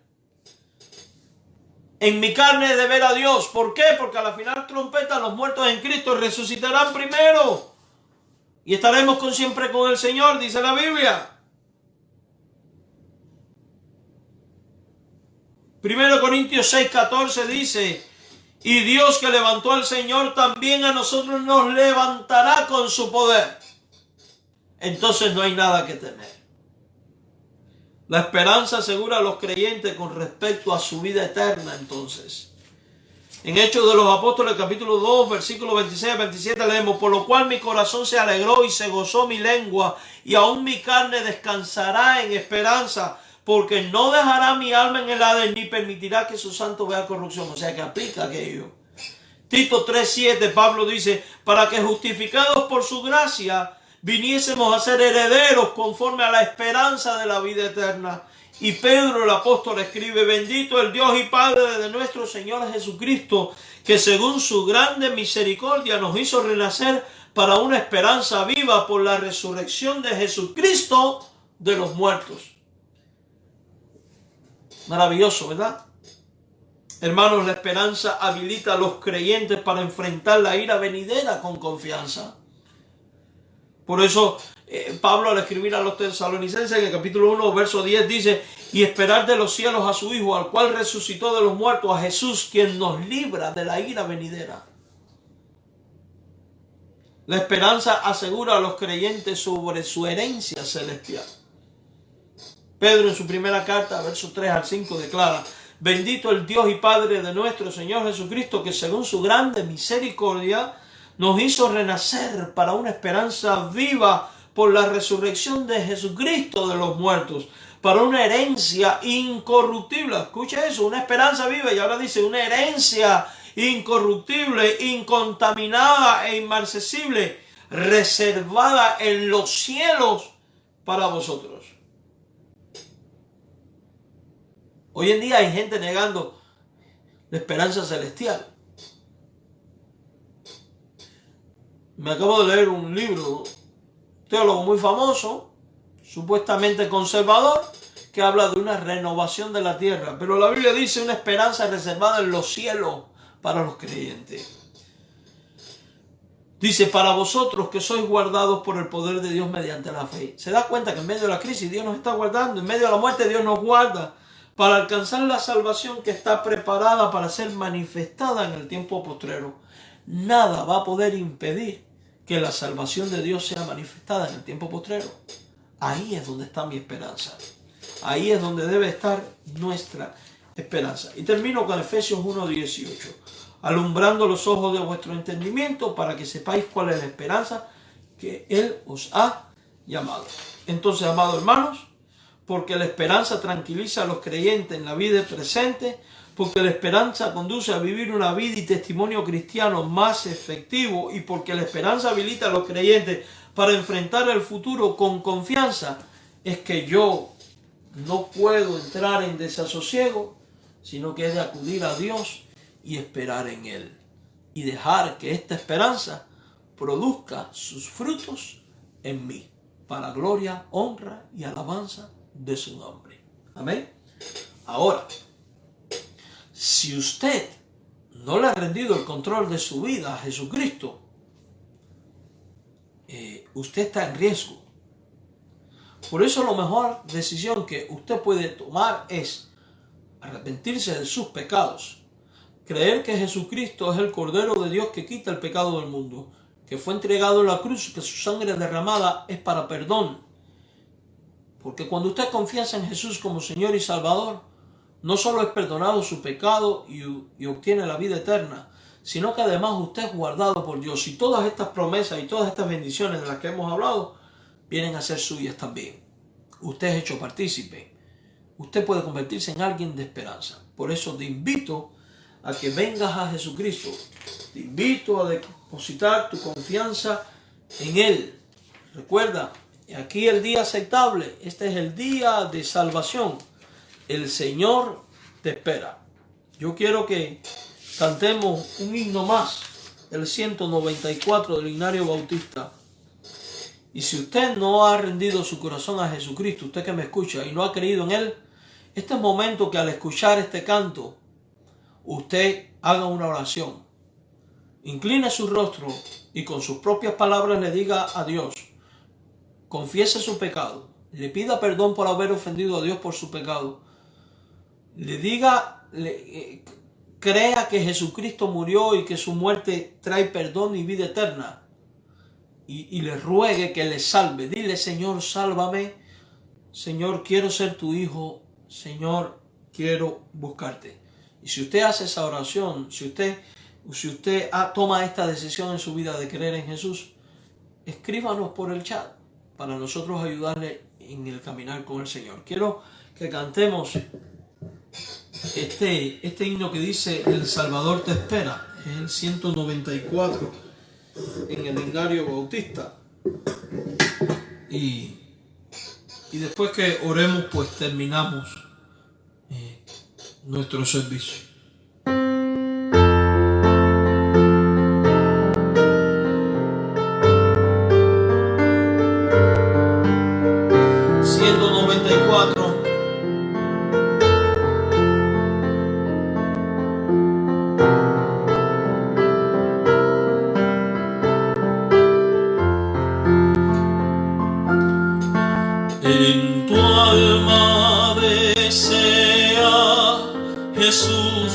en mi carne de ver a Dios. ¿Por qué? Porque a la final trompeta los muertos en Cristo resucitarán primero y estaremos siempre con el Señor, dice la Biblia. 1 Corintios 6:14 dice: y Dios que levantó al Señor también a nosotros nos levantará con su poder. Entonces no hay nada que temer. La esperanza asegura a los creyentes con respecto a su vida eterna. Entonces, en Hechos de los Apóstoles, capítulo 2, versículos 26 a 27, leemos: por lo cual mi corazón se alegró y se gozó mi lengua, y aún mi carne descansará en esperanza, porque no dejará mi alma en el Hades, ni permitirá que su santo vea corrupción. O sea que aplica aquello. Tito 3:7, Pablo dice: para que justificados por su gracia viniésemos a ser herederos conforme a la esperanza de la vida eterna. Y Pedro el apóstol escribe: bendito el Dios y Padre de nuestro Señor Jesucristo, que según su grande misericordia nos hizo renacer para una esperanza viva por la resurrección de Jesucristo de los muertos. Maravilloso, ¿verdad? Hermanos, la esperanza habilita a los creyentes para enfrentar la ira venidera con confianza. Por eso Pablo, al escribir a los tesalonicenses en el capítulo 1, verso 10, dice: y esperar de los cielos a su Hijo, al cual resucitó de los muertos, a Jesús, quien nos libra de la ira venidera. La esperanza asegura a los creyentes sobre su herencia celestial. Pedro, en su primera carta, versos 3 al 5, declara: bendito el Dios y Padre de nuestro Señor Jesucristo, que según su grande misericordia nos hizo renacer para una esperanza viva por la resurrección de Jesucristo de los muertos, para una herencia incorruptible. Escucha eso, una esperanza viva, y ahora dice una herencia incorruptible, incontaminada e inmarcesible, reservada en los cielos para vosotros. Hoy en día hay gente negando la esperanza celestial. Me acabo de leer un libro, un teólogo muy famoso, supuestamente conservador, que habla de una renovación de la tierra. Pero la Biblia dice una esperanza reservada en los cielos para los creyentes. Dice: para vosotros que sois guardados por el poder de Dios mediante la fe. ¿Se da cuenta que en medio de la crisis Dios nos está guardando? En medio de la muerte Dios nos guarda para alcanzar la salvación que está preparada para ser manifestada en el tiempo postrero. Nada va a poder impedir que la salvación de Dios sea manifestada en el tiempo postrero. Ahí es donde está mi esperanza. Ahí es donde debe estar nuestra esperanza. Y termino con Efesios 1:18. Alumbrando los ojos de vuestro entendimiento para que sepáis cuál es la esperanza que Él os ha llamado. Entonces, amados hermanos, porque la esperanza tranquiliza a los creyentes en la vida presente, porque la esperanza conduce a vivir una vida y testimonio cristiano más efectivo, y porque la esperanza habilita a los creyentes para enfrentar el futuro con confianza, es que yo no puedo entrar en desasosiego, sino que he de acudir a Dios y esperar en Él, y dejar que esta esperanza produzca sus frutos en mí, para gloria, honra y alabanza de su nombre. Amén. Ahora, si usted no le ha rendido el control de su vida a Jesucristo, usted está en riesgo. Por eso la mejor decisión que usted puede tomar es arrepentirse de sus pecados, creer que Jesucristo es el Cordero de Dios que quita el pecado del mundo, que fue entregado en la cruz, que su sangre derramada es para perdón. Porque cuando usted confiesa en Jesús como Señor y Salvador, no solo es perdonado su pecado y obtiene la vida eterna, sino que además usted es guardado por Dios. Y todas estas promesas y todas estas bendiciones de las que hemos hablado vienen a ser suyas también. Usted es hecho partícipe. Usted puede convertirse en alguien de esperanza. Por eso te invito a que vengas a Jesucristo. Te invito a depositar tu confianza en Él. Recuerda, aquí el día aceptable. Este es el día de salvación. El Señor te espera. Yo quiero que cantemos un himno más, el 194 del Himnario Bautista. Y si usted no ha rendido su corazón a Jesucristo, usted que me escucha y no ha creído en Él, este es momento que al escuchar este canto, usted haga una oración. Incline su rostro y con sus propias palabras le diga a Dios, confiese su pecado, le pida perdón por haber ofendido a Dios por su pecado, le diga, crea que Jesucristo murió y que su muerte trae perdón y vida eterna. Y le ruegue que le salve. Dile, Señor, sálvame. Señor, quiero ser tu hijo. Señor, quiero buscarte. Y si usted hace esa oración, si usted toma esta decisión en su vida de creer en Jesús, escríbanos por el chat para nosotros ayudarle en el caminar con el Señor. Quiero que cantemos este himno que dice El Salvador te espera. Es el 194 en el Himnario Bautista. Y después que oremos, pues terminamos nuestro servicio. En tu alma desea Jesús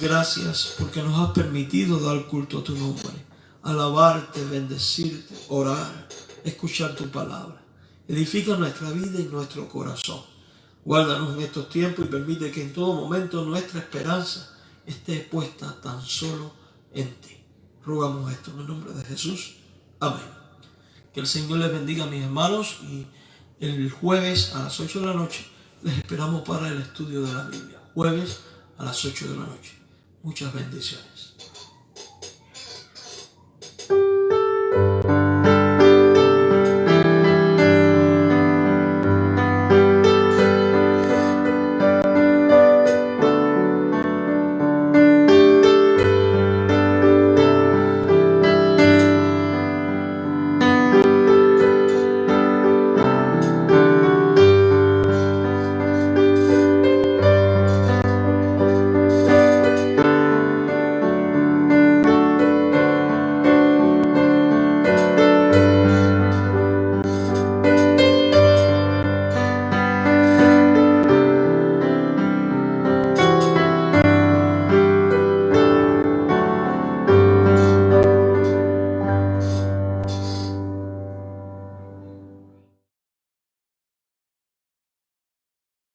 gracias porque nos has permitido dar culto a tu nombre, alabarte, bendecirte, orar, escuchar tu palabra. Edifica nuestra vida y nuestro corazón. Guárdanos en estos tiempos y permite que en todo momento nuestra esperanza esté puesta tan solo en ti. Rogamos esto en el nombre de Jesús. Amén. Que el Señor les bendiga, mis hermanos, y el jueves a las 8 de la noche les esperamos para el estudio de la Biblia. Jueves a las 8 de la noche. Muchas bendiciones.